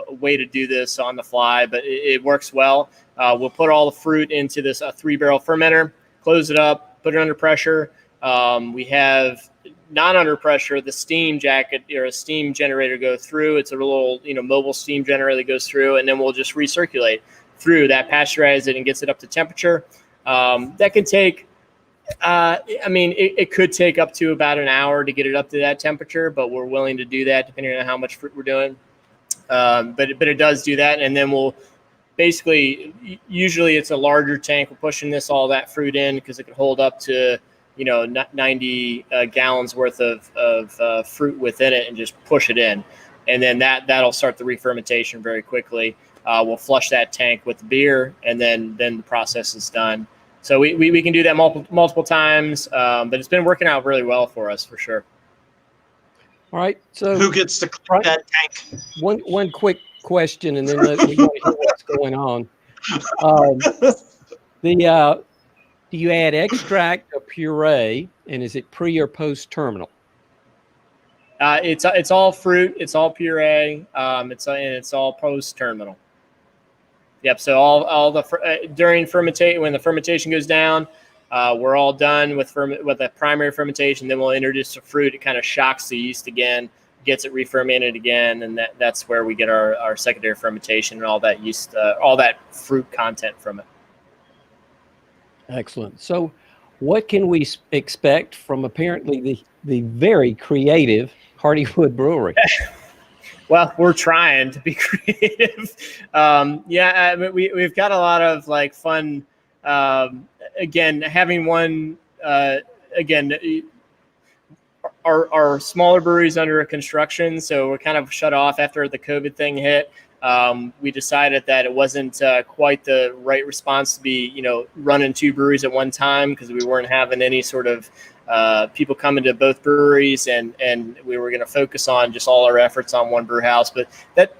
way to do this on the fly, but it works well. We'll put all the fruit into this 3-barrel fermenter, close it up, put it under pressure. We have not under pressure, the steam jacket or a steam generator go through. It's a little mobile steam generator that goes through, and then we'll just recirculate through that, pasteurize it, and gets it up to temperature. That can take. It could take up to about an hour to get it up to that temperature, but we're willing to do that depending on how much fruit we're doing. But it does do that, and then we'll basically, usually it's a larger tank. We're pushing all that fruit in because it can hold up to 90 gallons worth of fruit within it, and just push it in, and then that'll start the re-fermentation very quickly. We'll flush that tank with the beer, and then the process is done. So we can do that multiple times, but it's been working out really well for us, for sure. All right. So who gets to clean that tank? One quick question, and then we want to hear what's going on. Do you add extract or puree, and is it pre or post terminal? It's all fruit. It's all puree. It's all post terminal. Yep. So all the during fermentation, when the fermentation goes down, we're all done with the primary fermentation. Then we'll introduce the fruit. It kind of shocks the yeast again, gets it re-fermented again, and that's where we get our secondary fermentation and all that yeast, all that fruit content from it. Excellent. So, what can we expect from apparently the very creative Hardywood Brewery? Well, we're trying to be creative. We've got a lot of fun. Again, having one. Our smaller breweries under construction, so we're kind of shut off after the COVID thing hit. We decided that it wasn't quite the right response to be, running two breweries at one time, because we weren't having any sort of people coming to both breweries, and we were going to focus on just all our efforts on one brew house. But that,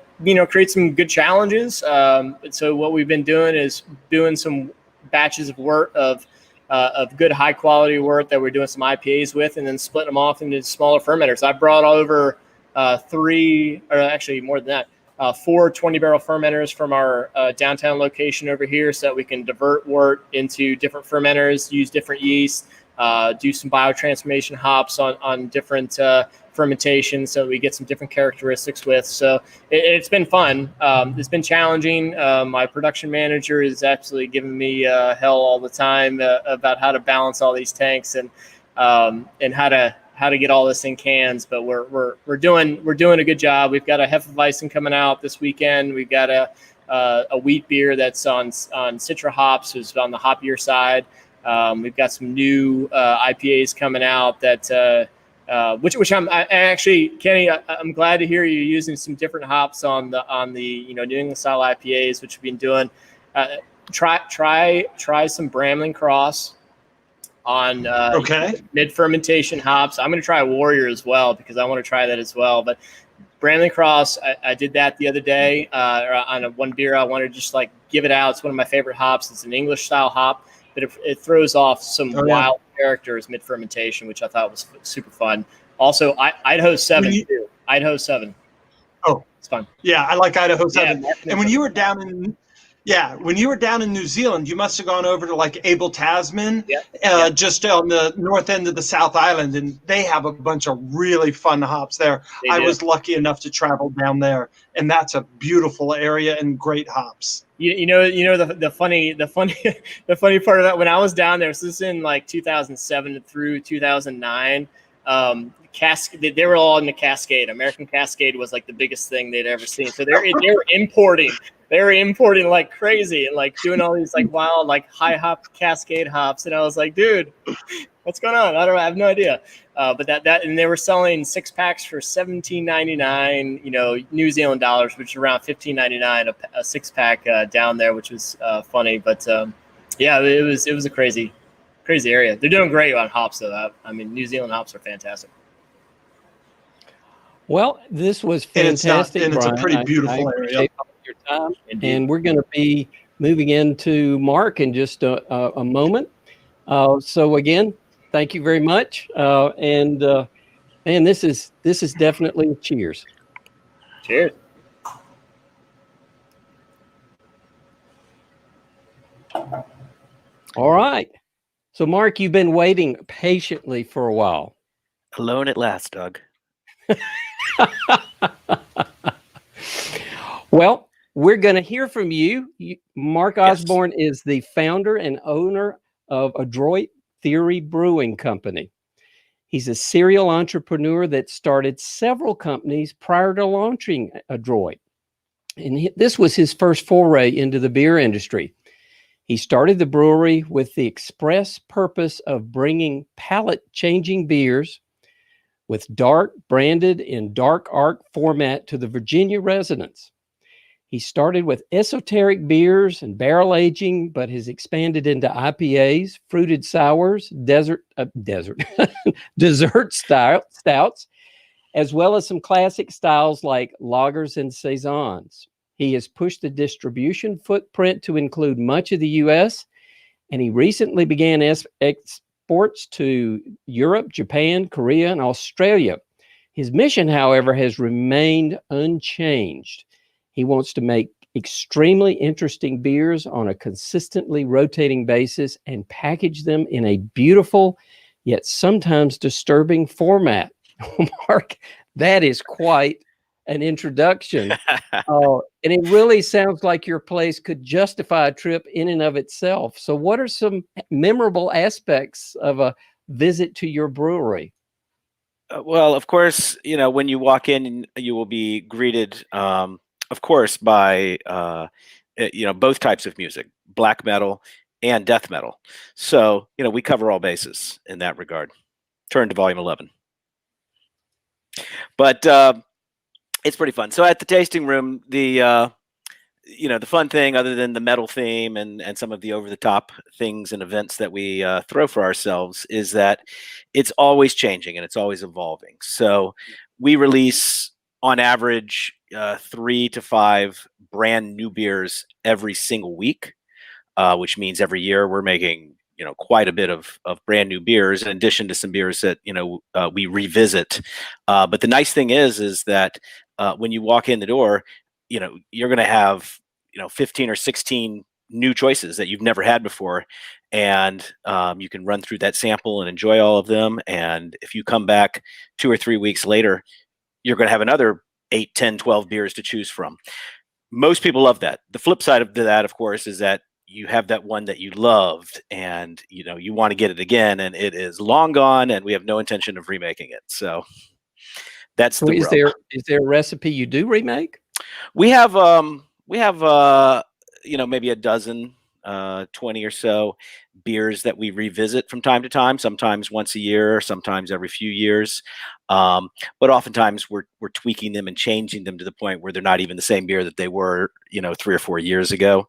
creates some good challenges. So what we've been doing is doing some batches of wort of good high quality wort that we're doing some IPAs with, and then splitting them off into smaller fermenters. I brought over 3, or actually more than that, 4 20-barrel fermenters from our downtown location over here, so that we can divert wort into different fermenters, use different yeast, do some biotransformation hops on different fermentation, so we get some different characteristics with. So it's been fun. It's been challenging. My production manager is absolutely giving me hell all the time about how to balance all these tanks and how to get all this in cans, but we're doing a good job. We've got a Hefeweizen coming out this weekend. We've got a wheat beer that's on Citra hops, who's on the hoppier side. We've got some new IPAs coming out that which I'm actually, Kenny, I'm glad to hear you using some different hops on the New England style IPAs, which we've been doing. Try some Bramling Cross on mid fermentation hops. I'm going to try Warrior as well, because I want to try that as well. But Bramling Cross, I did that the other day on one beer. I wanted to just give it out. It's one of my favorite hops. It's an English style hop, but it throws off some wild characters mid fermentation, which I thought was super fun. Also, Idaho 7 too. Idaho 7. Oh, it's fun. Yeah, I like Idaho 7. Yeah, and when you were down in New Zealand, you must have gone over to Abel Tasman, just on the north end of the South Island, and they have a bunch of really fun hops there. I was lucky enough to travel down there, and that's a beautiful area and great hops. The funny part of that, when I was down there, so this is in 2007 through 2009. They were all in the Cascade. American Cascade was the biggest thing they'd ever seen. So they were importing. They were importing like crazy and doing all these wild high hop Cascade hops. And I was like, dude, what's going on? I have no idea. But and they were selling 6-packs for $17.99, New Zealand dollars, which is around $15.99 a 6-pack down there, which was funny. But it was a crazy area. They're doing great on hops though. New Zealand hops are fantastic. Well, this was fantastic. And it's a pretty beautiful area. Your time. And we're going to be moving into Mark in just a moment. So again, thank you very much. And this is definitely a cheers. Cheers. All right. So Mark, you've been waiting patiently for a while. Alone at last, Doug. Well, we're going to hear from you. Mark Osborne is the founder and owner of Adroit Theory Brewing Company. He's a serial entrepreneur that started several companies prior to launching Adroit. And this was his first foray into the beer industry. He started the brewery with the express purpose of bringing palate-changing beers with dark branded in dark arc format to the Virginia residents. He started with esoteric beers and barrel aging, but has expanded into IPAs, fruited sours, dessert stouts, as well as some classic styles like lagers and saisons. He has pushed the distribution footprint to include much of the U.S., and he recently began exports to Europe, Japan, Korea, and Australia. His mission, however, has remained unchanged. He wants to make extremely interesting beers on a consistently rotating basis and package them in a beautiful, yet sometimes disturbing format. Mark, that is quite an introduction. And it really sounds like your place could justify a trip in and of itself. So what are some memorable aspects of a visit to your brewery? Well, of course, when you walk in, you will be greeted, of course, by both types of music, black metal and death metal. So, we cover all bases in that regard. Turn to volume 11. But it's pretty fun. So at the tasting room, the fun thing, other than the metal theme and some of the over-the-top things and events that we throw for ourselves, is that it's always changing and it's always evolving. So we release, on average, 3 to 5 brand new beers every single week, which means every year we're making quite a bit of brand new beers, in addition to some beers that we revisit. But the nice thing is that when you walk in the door, you're going to have 15 or 16 new choices that you've never had before, and you can run through that sample and enjoy all of them. And if you come back 2 or 3 weeks later, you're going to have another 8, 10, 12 beers to choose from. Most people love that. The flip side of that, of course, is that you have that one that you loved and you want to get it again, and it is long gone, and we have no intention of remaking it. So that's the rub. Is there a recipe you do remake? We have maybe a dozen, 20 or so beers that we revisit from time to time, sometimes once a year, sometimes every few years. But oftentimes we're tweaking them and changing them to the point where they're not even the same beer that they were, 3 or 4 years ago.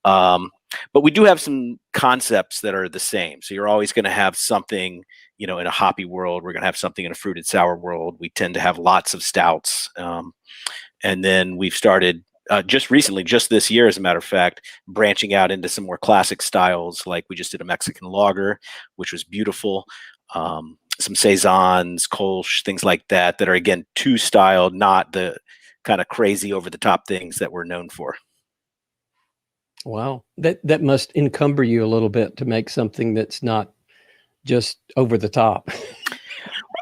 But we do have some concepts that are the same. So you're always going to have something, in a hoppy world. We're going to have something in a fruited sour world. We tend to have lots of stouts. And then we've started just recently, just this year, as a matter of fact, branching out into some more classic styles. Like we just did a Mexican lager, which was beautiful. Some saisons, kolsch, things like that are, again, two styled, not the kind of crazy over the top things that we're known for. Wow. That must encumber you a little bit to make something that's not just over the top.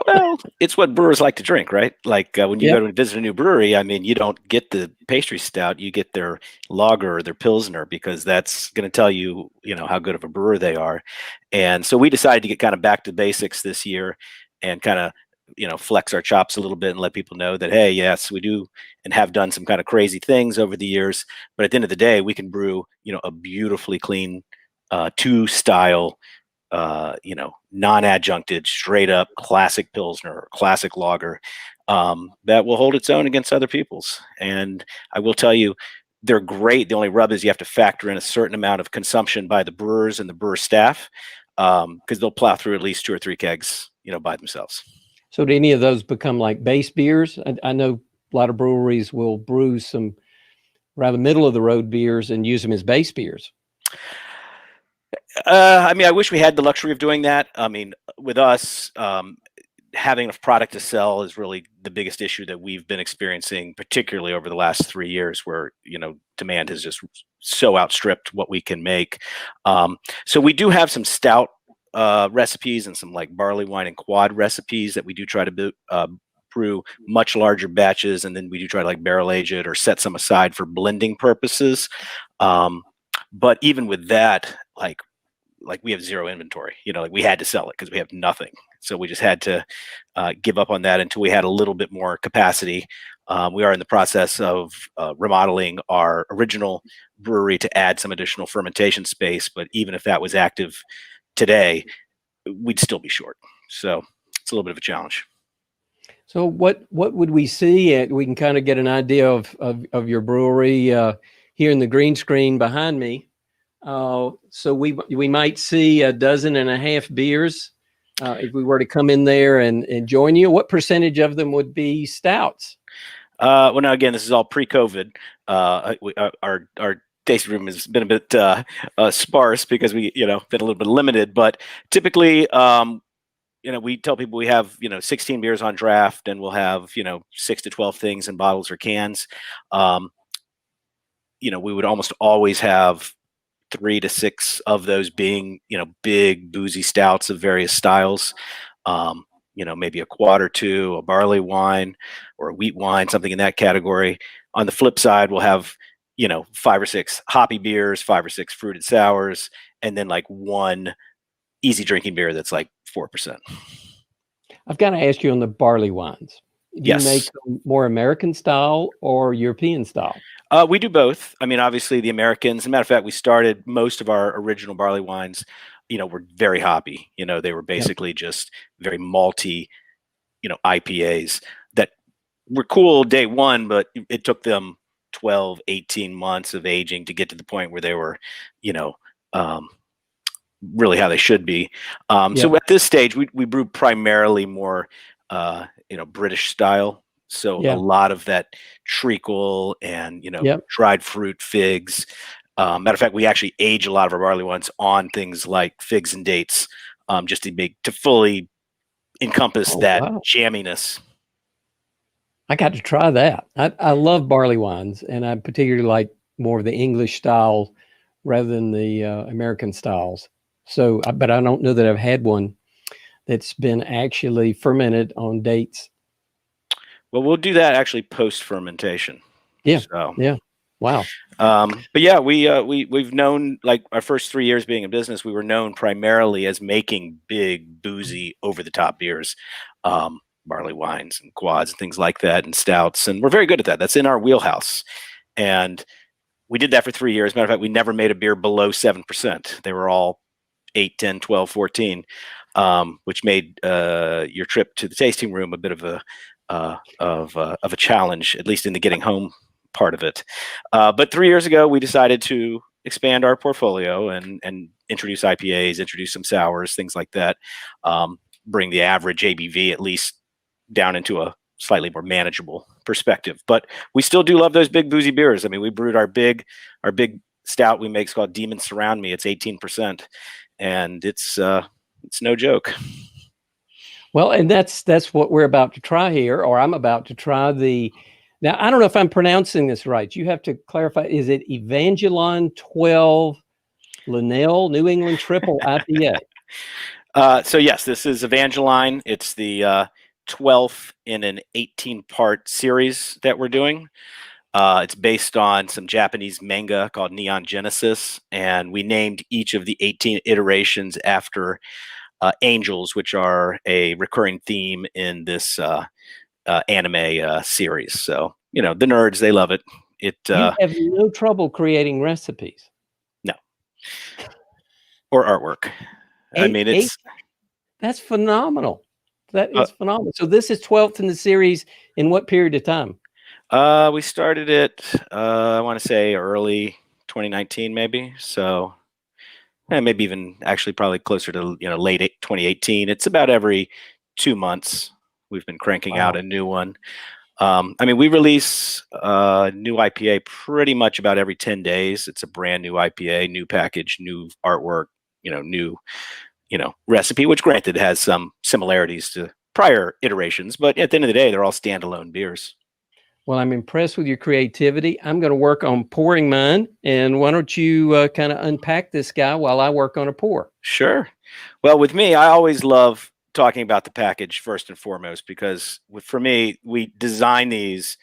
Well, it's what brewers like to drink, right? Like when you go to visit a new brewery, you don't get the pastry stout, you get their lager or their pilsner, because that's going to tell you, how good of a brewer they are. And so we decided to get kind of back to basics this year and kind of, flex our chops a little bit and let people know that, hey, yes, we do and have done some kind of crazy things over the years. But at the end of the day, we can brew, a beautifully clean 2-style, non-adjuncted, straight up classic pilsner or classic lager that will hold its own against other people's. And I will tell you, they're great. The only rub is you have to factor in a certain amount of consumption by the brewers and the brewer staff, because they'll plow through at least 2 or 3 kegs, by themselves. So do any of those become like base beers? I know a lot of breweries will brew some rather middle of the road beers and use them as base beers. I wish we had the luxury of doing that. With us, having enough product to sell is really the biggest issue that we've been experiencing, particularly over the last 3 years, where, demand has just so outstripped what we can make. So we do have some stout recipes and some like barley wine and quad recipes that we do try to brew much larger batches, and then we do try to like barrel age it or set some aside for blending purposes. But even with that, like like we have zero inventory. Like we had to sell it because we have nothing. So we just had to give up on that until we had a little bit more capacity. We are in the process of remodeling our original brewery to add some additional fermentation space. But even if that was active today, we'd still be short. So it's a little bit of a challenge. So what would we see? We can kind of get an idea of your brewery here in the green screen behind me. So we might see 12.5 beers if we were to come in there and join you. What percentage of them would be stouts? Well, now again, this is all pre-COVID. Our tasting room has been a bit sparse because we been a little bit limited. But typically, we tell people we have 16 beers on draft, and we'll have 6 to 12 things in bottles or cans. We would almost always have 3 to 6 of those being big boozy stouts of various styles. Maybe a quad or two, a barley wine or a wheat wine, something in that category. On the flip side, we'll have 5 or 6 hoppy beers, 5 or 6 fruited sours, and then like one easy drinking beer that's like 4%. I've got to ask you on the barley wines. Do Yes. you make them more American style or European style? We do both. I mean, obviously the Americans, as a matter of fact, we started most of our original barley wines, were very hoppy. They were basically just very malty, IPAs that were cool day one, but it took them 12, 18 months of aging to get to the point where they were, really how they should be. So at this stage, we brew primarily more, British style. So a lot of that treacle and, dried fruit, figs. Matter of fact, we actually age a lot of our barley wines on things like figs and dates, just to fully encompass that jamminess. I got to try that. I love barley wines, and I particularly like more of the English style rather than the American styles. So, but I don't know that I've had one that's been actually fermented on dates. Well, we'll do that actually post fermentation. Yeah. So. Yeah. Wow. But yeah, we've known, like our first 3 years being in business, we were known primarily as making big, boozy, over the top beers, barley wines and quads and things like that, and stouts. And we're very good at that. That's in our wheelhouse. And we did that for 3 years. Matter of fact, we never made a beer below 7%. They were all 8, 10, 12, 14, which made your trip to the tasting room a bit of a challenge, at least in the getting home part of it. But 3 years ago, we decided to expand our portfolio and introduce IPAs, introduce some sours, things like that. Bring the average ABV at least down into a slightly more manageable perspective. But we still do love those big boozy beers. I mean, we brewed our big stout we make. It's called Demon Surround Me. It's 18%, and it's no joke. Well, and that's what we're about to try here, or I'm about to try now, I don't know if I'm pronouncing this right. You have to clarify. Is it Evangeline 12 Linnell New England Triple IPA? So yes, this is Evangeline. It's the 12th in an 18-part series that we're doing. It's based on some Japanese manga called Neon Genesis, and we named each of the 18 iterations after angels, which are a recurring theme in this anime series. So, the nerds, they love it. You have no trouble creating recipes. No. Or artwork. That's phenomenal. That is phenomenal. So this is 12th in the series in what period of time? We started it, I want to say early 2019, maybe. So maybe even actually probably closer to, late 2018. It's about every 2 months we've been cranking out a new one. We release a new IPA pretty much about every 10 days. It's a brand new IPA, new package, new artwork, new, recipe, which granted has some similarities to prior iterations, but at the end of the day, they're all standalone beers. Well, I'm impressed with your creativity. I'm going to work on pouring mine. And why don't you kind of unpack this guy while I work on a pour? Sure. Well, with me, I always love talking about the package first and foremost, because for me, we design these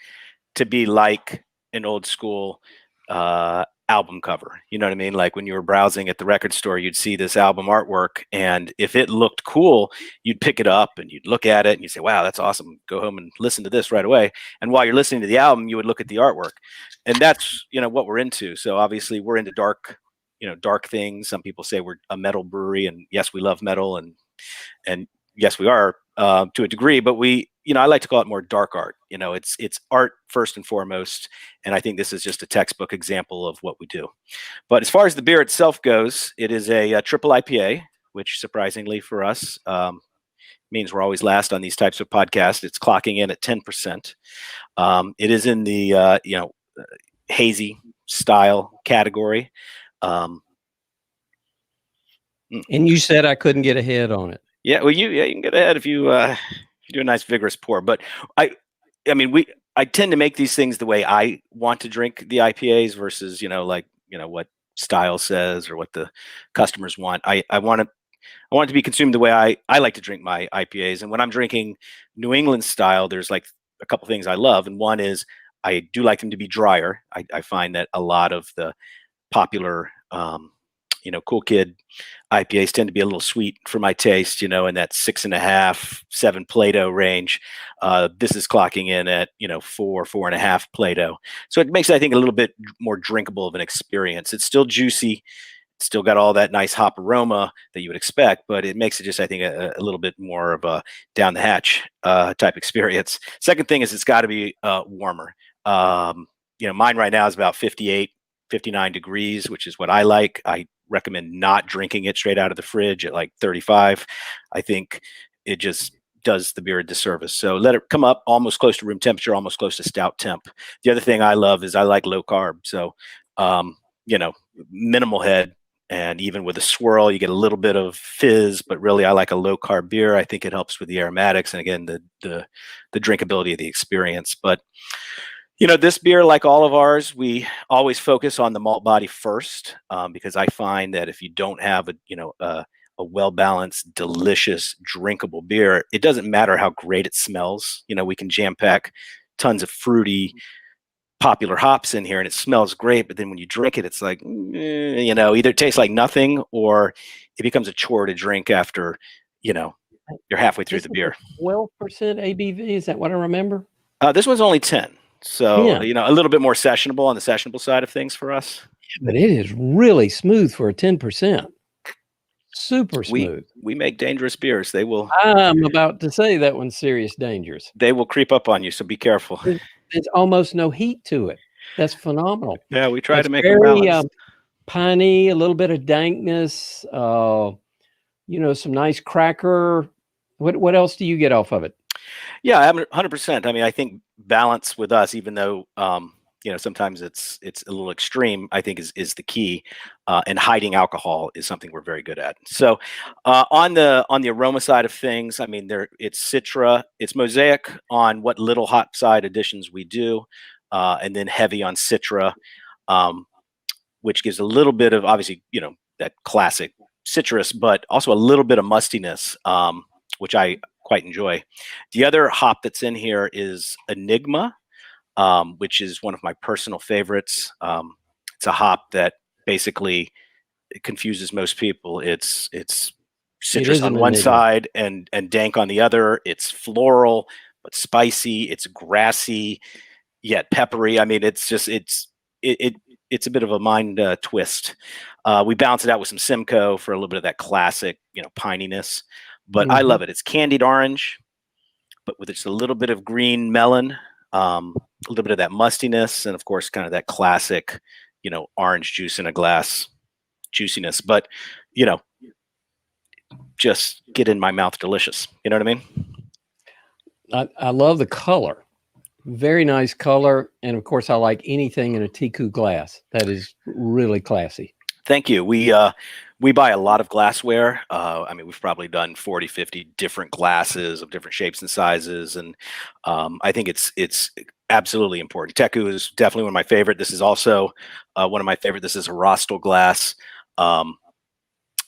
to be like an old school album cover. You know what I mean? Like when you were browsing at the record store, you'd see this album artwork, and if it looked cool, you'd pick it up and you'd look at it and you'd say, wow, that's awesome. Go home and listen to this right away. And while you're listening to the album, you would look at the artwork. And that's, what we're into. So obviously we're into dark things. Some people say we're a metal brewery, and yes, we love metal, and yes, we are to a degree, but I like to call it more dark art. It's art first and foremost, and I think this is just a textbook example of what we do. But as far as the beer itself goes, it is a triple IPA, which surprisingly for us means we're always last on these types of podcasts. It's clocking in at 10%. It is in the hazy style category. And you said I couldn't get ahead on it. Yeah, well, you can get ahead if you do a nice vigorous pour. But I tend to make these things the way I want to drink the IPAs versus what style says or what the customers want. I want it to be consumed the way I like to drink my IPAs. And when I'm drinking New England style, there's like a couple things I love, and one is I do like them to be drier. I find that a lot of the popular cool kid IPAs tend to be a little sweet for my taste, in that 6.5, 7 Plato range. This is clocking in at, 4.5 Plato. So it makes it, I think, a little bit more drinkable of an experience. It's still juicy. It's still got all that nice hop aroma that you would expect, but it makes it just, I think, a little bit more of a down the hatch type experience. Second thing is it's got to be warmer. Mine right now is about 58, 59 degrees, which is what I like. I recommend not drinking it straight out of the fridge at like 35. I think it just does the beer a disservice. So let it come up almost close to room temperature, almost close to stout temp. The other thing I love is I like low carb. So, minimal head, and even with a swirl, you get a little bit of fizz, but really I like a low carb beer. I think it helps with the aromatics and again, the drinkability of the experience. But this beer, like all of ours, we always focus on the malt body first, because I find that if you don't have a well-balanced, delicious, drinkable beer, it doesn't matter how great it smells. We can jam pack tons of fruity, popular hops in here, and it smells great. But then when you drink it, it's like, either it tastes like nothing, or it becomes a chore to drink after, you're halfway through the beer. 12% ABV, is that what I remember? This one's only 10. So, a little bit more sessionable on the sessionable side of things for us. But it is really smooth for a 10%. Super smooth. We make dangerous beers. They will. I'm about to say that one's serious dangers. They will creep up on you, so be careful. There's almost no heat to it. That's phenomenal. Yeah, we try to make it very balanced. Piney, a little bit of dankness, some nice cracker. What else do you get off of it? Yeah, 100%. I mean, I think balance with us, even though sometimes it's a little extreme, I think is the key. And hiding alcohol is something we're very good at. So on the aroma side of things, I mean, it's Citra, it's Mosaic on what little hop side additions we do, and then heavy on Citra, which gives a little bit of, obviously, that classic citrus, but also a little bit of mustiness, which I quite enjoy. The other hop that's in here is Enigma, which is one of my personal favorites. It's a hop that basically confuses most people. It's citrus on one side and dank on the other. It's floral but spicy. It's grassy yet peppery. I mean, it's a bit of a mind twist. We balance it out with some Simcoe for a little bit of that classic, pininess. But I love it. It's candied orange, but with just a little bit of green melon, a little bit of that mustiness, and of course, kind of that classic, orange juice in a glass juiciness. But, just get in my mouth delicious. You know what I mean? I love the color. Very nice color. And of course, I like anything in a Tiku glass. That is really classy. Thank you. We buy a lot of glassware. I mean, we've probably done 40, 50 different glasses of different shapes and sizes. And I think it's absolutely important. Teku is definitely one of my favorite. This is also one of my favorite. This is a Rostel glass. And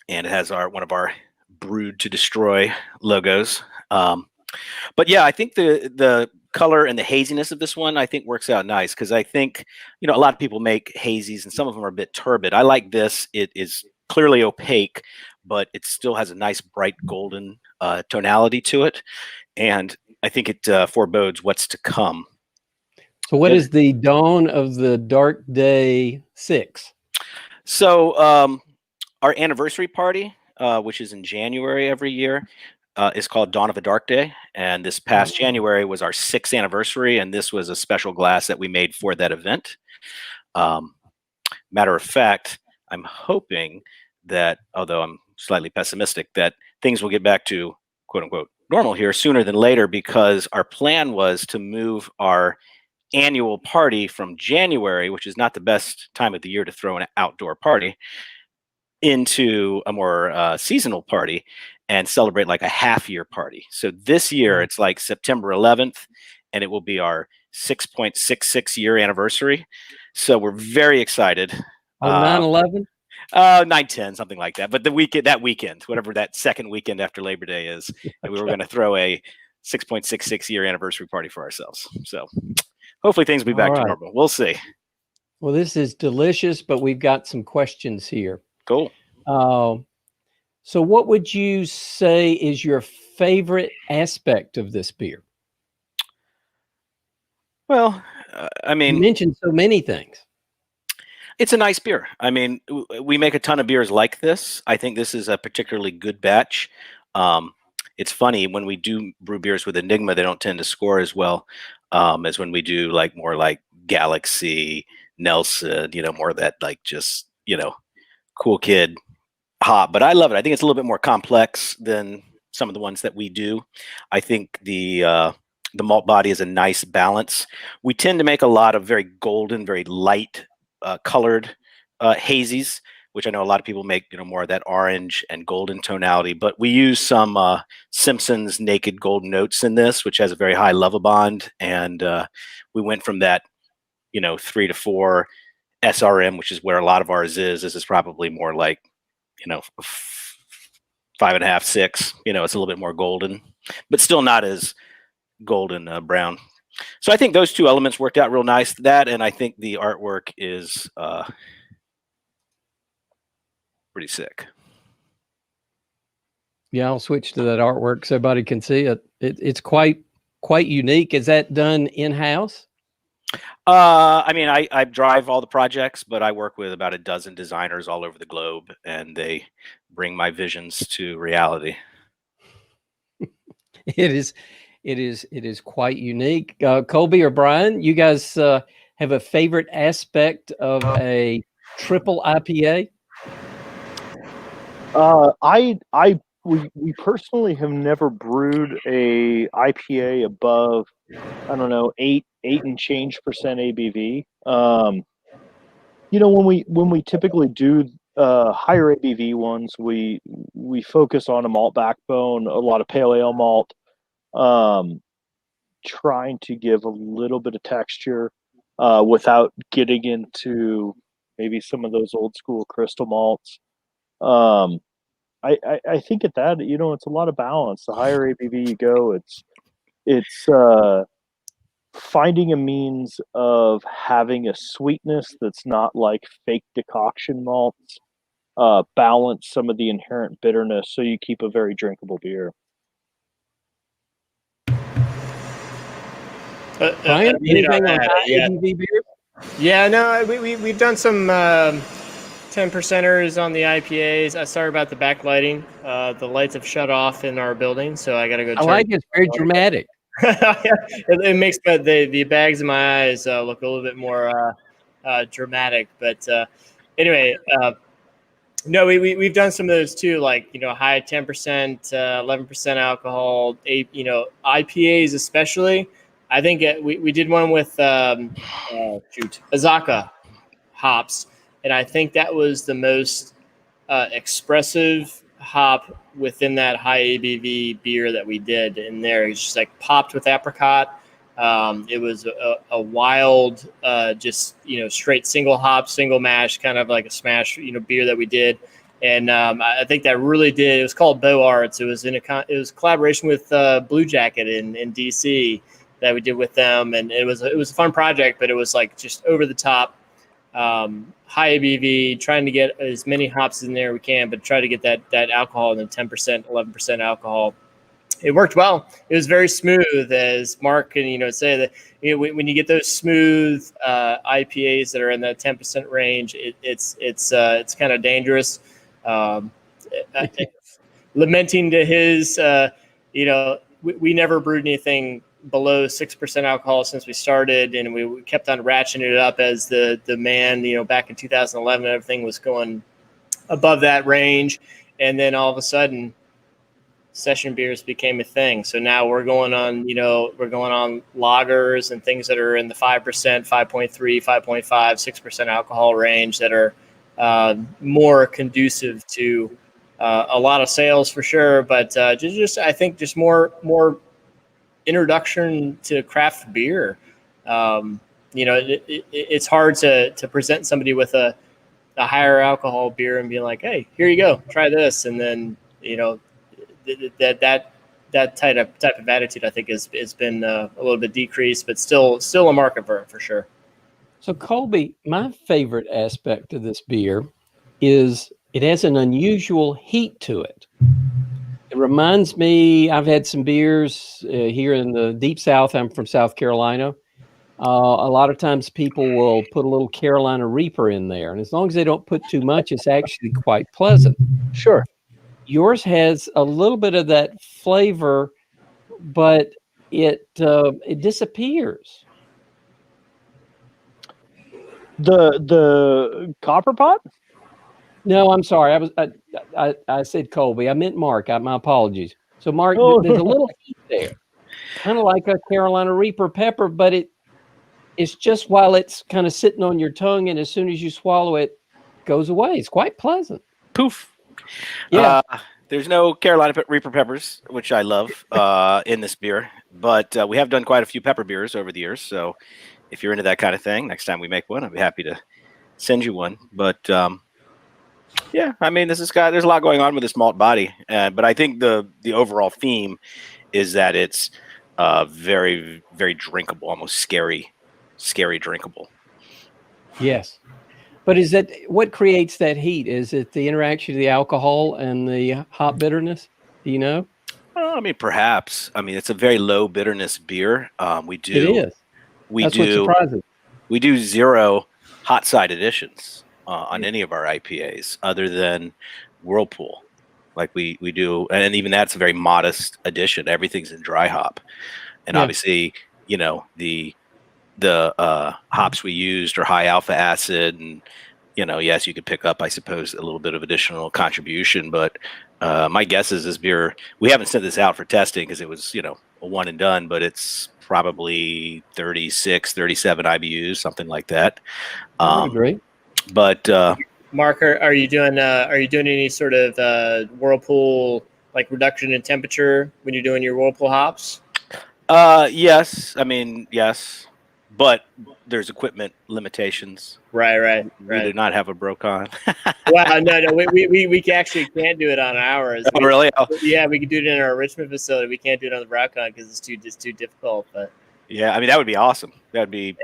it has one of our Brewed to Destroy logos. But yeah, I think the color and the haziness of this one, I think works out nice, because I think, a lot of people make hazies and some of them are a bit turbid. I like this. It is clearly opaque, but it still has a nice bright golden tonality to it. And I think it forebodes what's to come. So what is the Dawn of the Dark Day 6? So our anniversary party, which is in January every year, is called Dawn of a Dark Day. And this past January was our 6th anniversary, and this was a special glass that we made for that event. Matter of fact, I'm hoping that, although I'm slightly pessimistic, that things will get back to quote unquote normal here sooner than later, because our plan was to move our annual party from January, which is not the best time of the year to throw an outdoor party, into a more seasonal party and celebrate like a half-year party. So this year it's like September 11th, and it will be our 6.66 year anniversary. So we're very excited. 9/11? 9/10, something like that. But that weekend, whatever that second weekend after Labor Day is, and we were going to throw a 6.66 year anniversary party for ourselves. So hopefully things will be back to normal. We'll see. Well, this is delicious, but we've got some questions here. Cool. So what would you say is your favorite aspect of this beer? Well, I mean, you mentioned so many things. It's a nice beer. I mean, we make a ton of beers like this. I think this is a particularly good batch. It's funny, when we do brew beers with Enigma, they don't tend to score as well as when we do more like Galaxy, Nelson, more of that just, cool kid hop. But I love it. I think it's a little bit more complex than some of the ones that we do. I think the malt body is a nice balance. We tend to make a lot of very golden, very light colored hazies, which I know a lot of people make, more of that orange and golden tonality. But we use some Simpson's Naked Golden Notes in this, which has a very high love bond. And we went from that, 3 to 4 SRM, which is where a lot of ours is. This is probably more like, 5.5, 6. It's a little bit more golden, but still not as golden brown. So I think those two elements worked out real nice. That, and I think the artwork is pretty sick. Yeah, I'll switch to that artwork so everybody can see it. It's quite unique. Is that done in-house? I mean, I drive all the projects, but I work with about a dozen designers all over the globe, and they bring my visions to reality. It is quite unique. Kolby or Brian, you guys have a favorite aspect of a triple IPA? We personally have never brewed a IPA above, I don't know, 8 and change percent ABV. When we typically do higher ABV ones, we focus on a malt backbone, a lot of pale ale malt, trying to give a little bit of texture without getting into maybe some of those old school crystal malts. I think at that, it's a lot of balance. The higher ABV you go, it's finding a means of having a sweetness that's not like fake decoction malts, balance some of the inherent bitterness so you keep a very drinkable beer. Brian, anything on high ABV beer? Yeah, no, we've done some 10%ers on the IPAs. Sorry about the backlighting. The lights have shut off in our building, so I got to go. I like it. It's very dramatic. It makes the bags in my eyes look a little bit more dramatic. But anyway, no, we've done some of those too, like high 10%, 11% alcohol. IPAs especially. I think we did one with Azaka hops, and I think that was the most expressive hop within that high ABV beer that we did in there. It's just like popped with apricot. It was a wild, just straight single hop, single mash, kind of like a smash beer that we did. And I think that really did. It was called Beau Arts. It was it was collaboration with Blue Jacket in DC. that we did with them, and it was a fun project, but it was like just over the top, high ABV, trying to get as many hops in there as we can, but try to get that alcohol in the 10%, 11% alcohol. It worked well. It was very smooth, as Mark can say that when you get those smooth IPAs that are in that 10% range, it's kind of dangerous. Lamenting to his, we never brewed anything below 6% alcohol since we started, and we kept on ratcheting it up as the demand, back in 2011, everything was going above that range, and then all of a sudden, session beers became a thing. So now we're going on lagers and things that are in the 5%, 5.3, 5.5, 6% alcohol range that are more conducive to a lot of sales for sure. But I think just more introduction to craft beer. It's hard to present somebody with a higher alcohol beer and be like, hey, here you go, try this, and then that type of attitude, I think, has been a little bit decreased, but still a market for sure. So Kolby, my favorite aspect of this beer is it has an unusual heat to it. It reminds me, I've had some beers here in the deep South. I'm from South Carolina. A lot of times people will put a little Carolina Reaper in there, and as long as they don't put too much, it's actually quite pleasant. Sure. Yours has a little bit of that flavor, but it disappears. The copper pot? No, I'm sorry. I said Kolby. I meant Mark. My apologies. So Mark, there's a little heat there, kind of like a Carolina Reaper pepper, but it's just while it's kind of sitting on your tongue, and as soon as you swallow it, goes away. It's quite pleasant. Poof. Yeah. There's no Carolina Reaper peppers, which I love in this beer, but we have done quite a few pepper beers over the years. So if you're into that kind of thing, next time we make one, I'd be happy to send you one. But yeah, I mean, there's a lot going on with this malt body, but I think the overall theme is that it's very, very drinkable, almost scary drinkable. Yes. But is that what creates that heat? Is it the interaction of the alcohol and the hop bitterness? Do you know? I mean, perhaps. I mean, it's a very low bitterness beer. It is. That's what surprises. We do 0 hot side additions on any of our IPAs, other than Whirlpool, like we do, and even that's a very modest addition. Everything's in dry hop, and obviously, the hops we used are high alpha acid, and yes, you could pick up, I suppose, a little bit of additional contribution, but my guess is this beer, we haven't sent this out for testing because it was a one and done, but it's probably 36 37 IBUs, something like that. Great. But Mark, are you doing any sort of Whirlpool, like, reduction in temperature when you're doing your Whirlpool hops? Yes, I mean, yes, but there's equipment limitations. Right. We do not have a Brocon. Well, no, we actually can't do it on ours. Oh, really? Yeah, we can do it in our Richmond facility. We can't do it on the Brocon because it's too difficult. But yeah, I mean, that would be awesome. That would be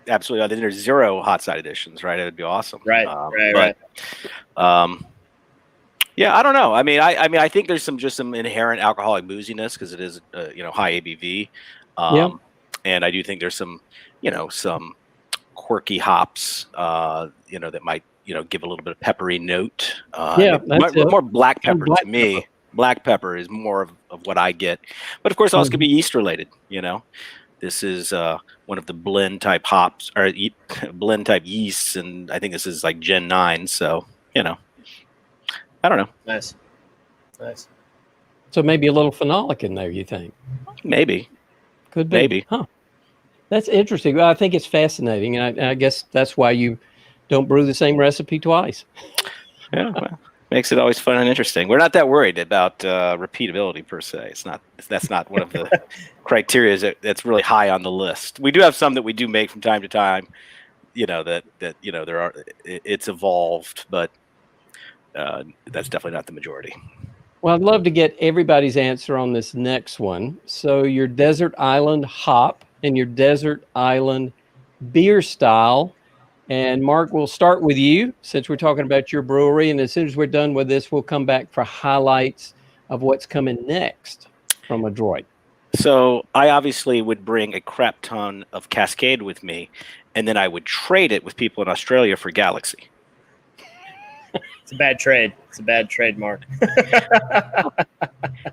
absolutely. Then there's 0 hot side additions, right? It would be awesome. Right. Yeah, I don't know. I mean, I think there's some inherent alcoholic booziness because it is high ABV. And I do think there's some quirky hops, that might, give a little bit of peppery note. More black pepper to me. Black pepper is more of what I get. But of course, also could be yeast related. This is one of the blend type hops or blend type yeasts, and I think this is like Gen 9. So, I don't know. Nice. So maybe a little phenolic in there, you think? Maybe. Could be. Maybe. Huh. That's interesting. Well, I think it's fascinating, and I guess that's why you don't brew the same recipe twice. Yeah, well, makes it always fun and interesting. We're not that worried about repeatability per se. That's not one of the criteria that's really high on the list. We do have some that we do make from time to time. It's evolved, but that's definitely not the majority. Well, I'd love to get everybody's answer on this next one. So your Desert Island hop and your desert island beer style. And Mark, we'll start with you since we're talking about your brewery. And as soon as we're done with this, we'll come back for highlights of what's coming next from Adroit. So I obviously would bring a crap ton of Cascade with me, and then I would trade it with people in Australia for Galaxy. It's a bad trade. It's a bad trade, Mark. Well,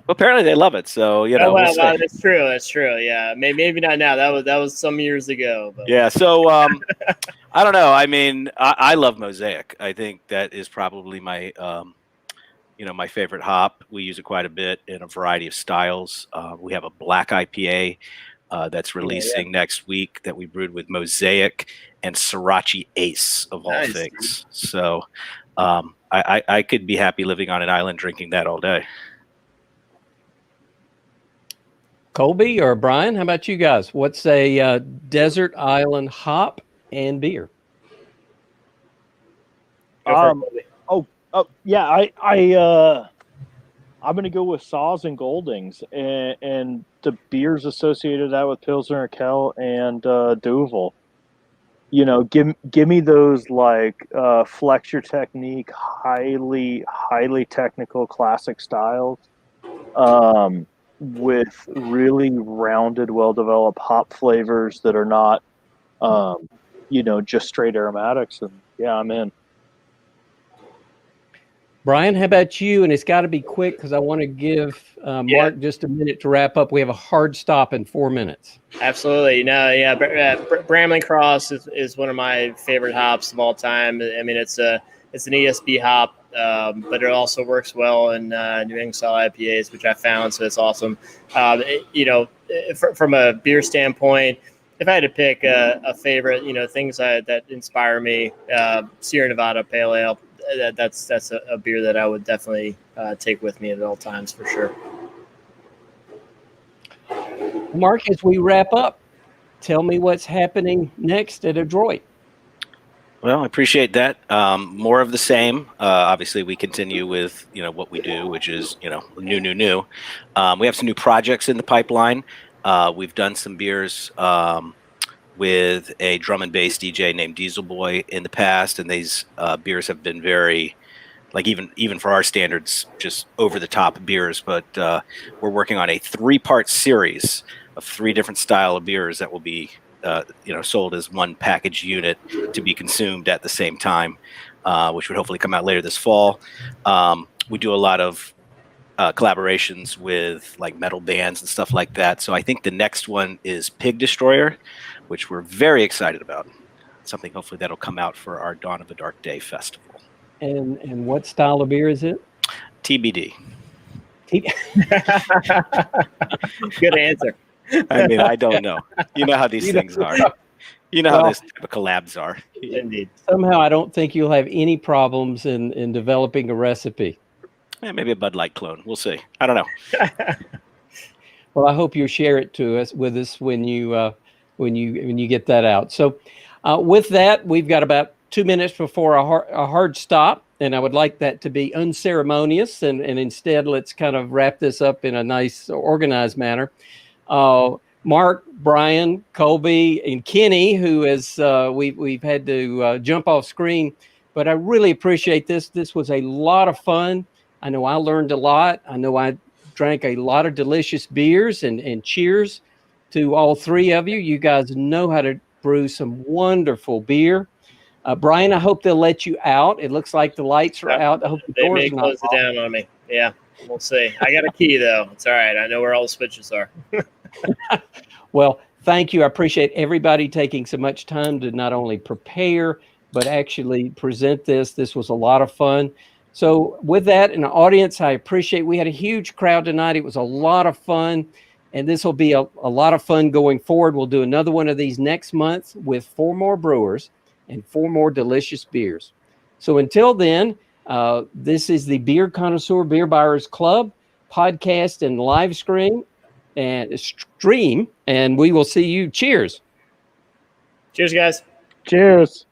apparently they love it, so well, that's true. That's true. Yeah, maybe not now. That was some years ago. But. Yeah. So I don't know. I mean, I love Mosaic. I think that is probably my my favorite hop. We use it quite a bit in a variety of styles. We have a black IPA that's releasing next week that we brewed with Mosaic and Sriracha Ace of all things. So I could be happy living on an island drinking that all day. Kolby or Brian, how about you guys? What's a desert island hop and beer? I'm going to go with Saws and Goldings, and the beers associated that with Pilsner Kel and Duvel. You know, give me those like flex your technique, highly technical classic styles, with really rounded, well developed hop flavors that are not, just straight aromatics. And yeah, I'm in. Brian, how about you? And it's got to be quick because I want to give Mark just a minute to wrap up. We have a hard stop in 4 minutes. Absolutely. Bramling Cross is one of my favorite hops of all time. I mean, it's an ESB hop, but it also works well in New England style IPAs, which I found. So it's awesome. From a beer standpoint, if I had to pick a favorite, things that inspire me, Sierra Nevada Pale Ale. That's a beer that I would definitely take with me at all times for sure. Mark, as we wrap up, tell me what's happening next at Adroit. Well, I appreciate that. More of the same. Obviously, we continue with what we do, which is new. We have some new projects in the pipeline. We've done some beers with a drum and bass DJ named Diesel Boy in the past, and these beers have been very, even for our standards, just over the top beers. But we're working on a 3-part series of 3 different style of beers that will be sold as one package unit to be consumed at the same time, which would hopefully come out later this fall. We do a lot of collaborations with metal bands and stuff like that. So I think the next one is Pig Destroyer, which we're very excited about. Something hopefully that'll come out for our Dawn of a Dark Day festival. And what style of beer is it? TBD. Good answer. I mean, I don't know. You know how these things are. You know how this type of collabs are. Indeed. Somehow I don't think you'll have any problems in developing a recipe. Maybe a Bud Light clone. We'll see. I don't know. Well, I hope you share it with us when you get that out. So with that, we've got about 2 minutes before a hard stop, and I would like that to be unceremonious, and instead let's kind of wrap this up in a nice, organized manner. Mark, Brian, Kolby, and Kenny, who is we've had to jump off screen, but I really appreciate this. This was a lot of fun. I know I learned a lot. I know I drank a lot of delicious beers, and cheers to all 3 of you. You guys know how to brew some wonderful beer. Brian, I hope they'll let you out. It looks like the lights are out. I hope the doors may close it down on me. Yeah, we'll see. I got a key, though. It's all right. I know where all the switches are. Well, thank you. I appreciate everybody taking so much time to not only prepare, but actually present this. This was a lot of fun. So with that, in the audience, I appreciate we had a huge crowd tonight. It was a lot of fun. And this will be a lot of fun going forward. We'll do another one of these next month with 4 more brewers and 4 more delicious beers. So until then, this is the Beer Connoisseur Beer Buyers Club podcast and live stream, and we will see you. Cheers. Cheers, guys. Cheers.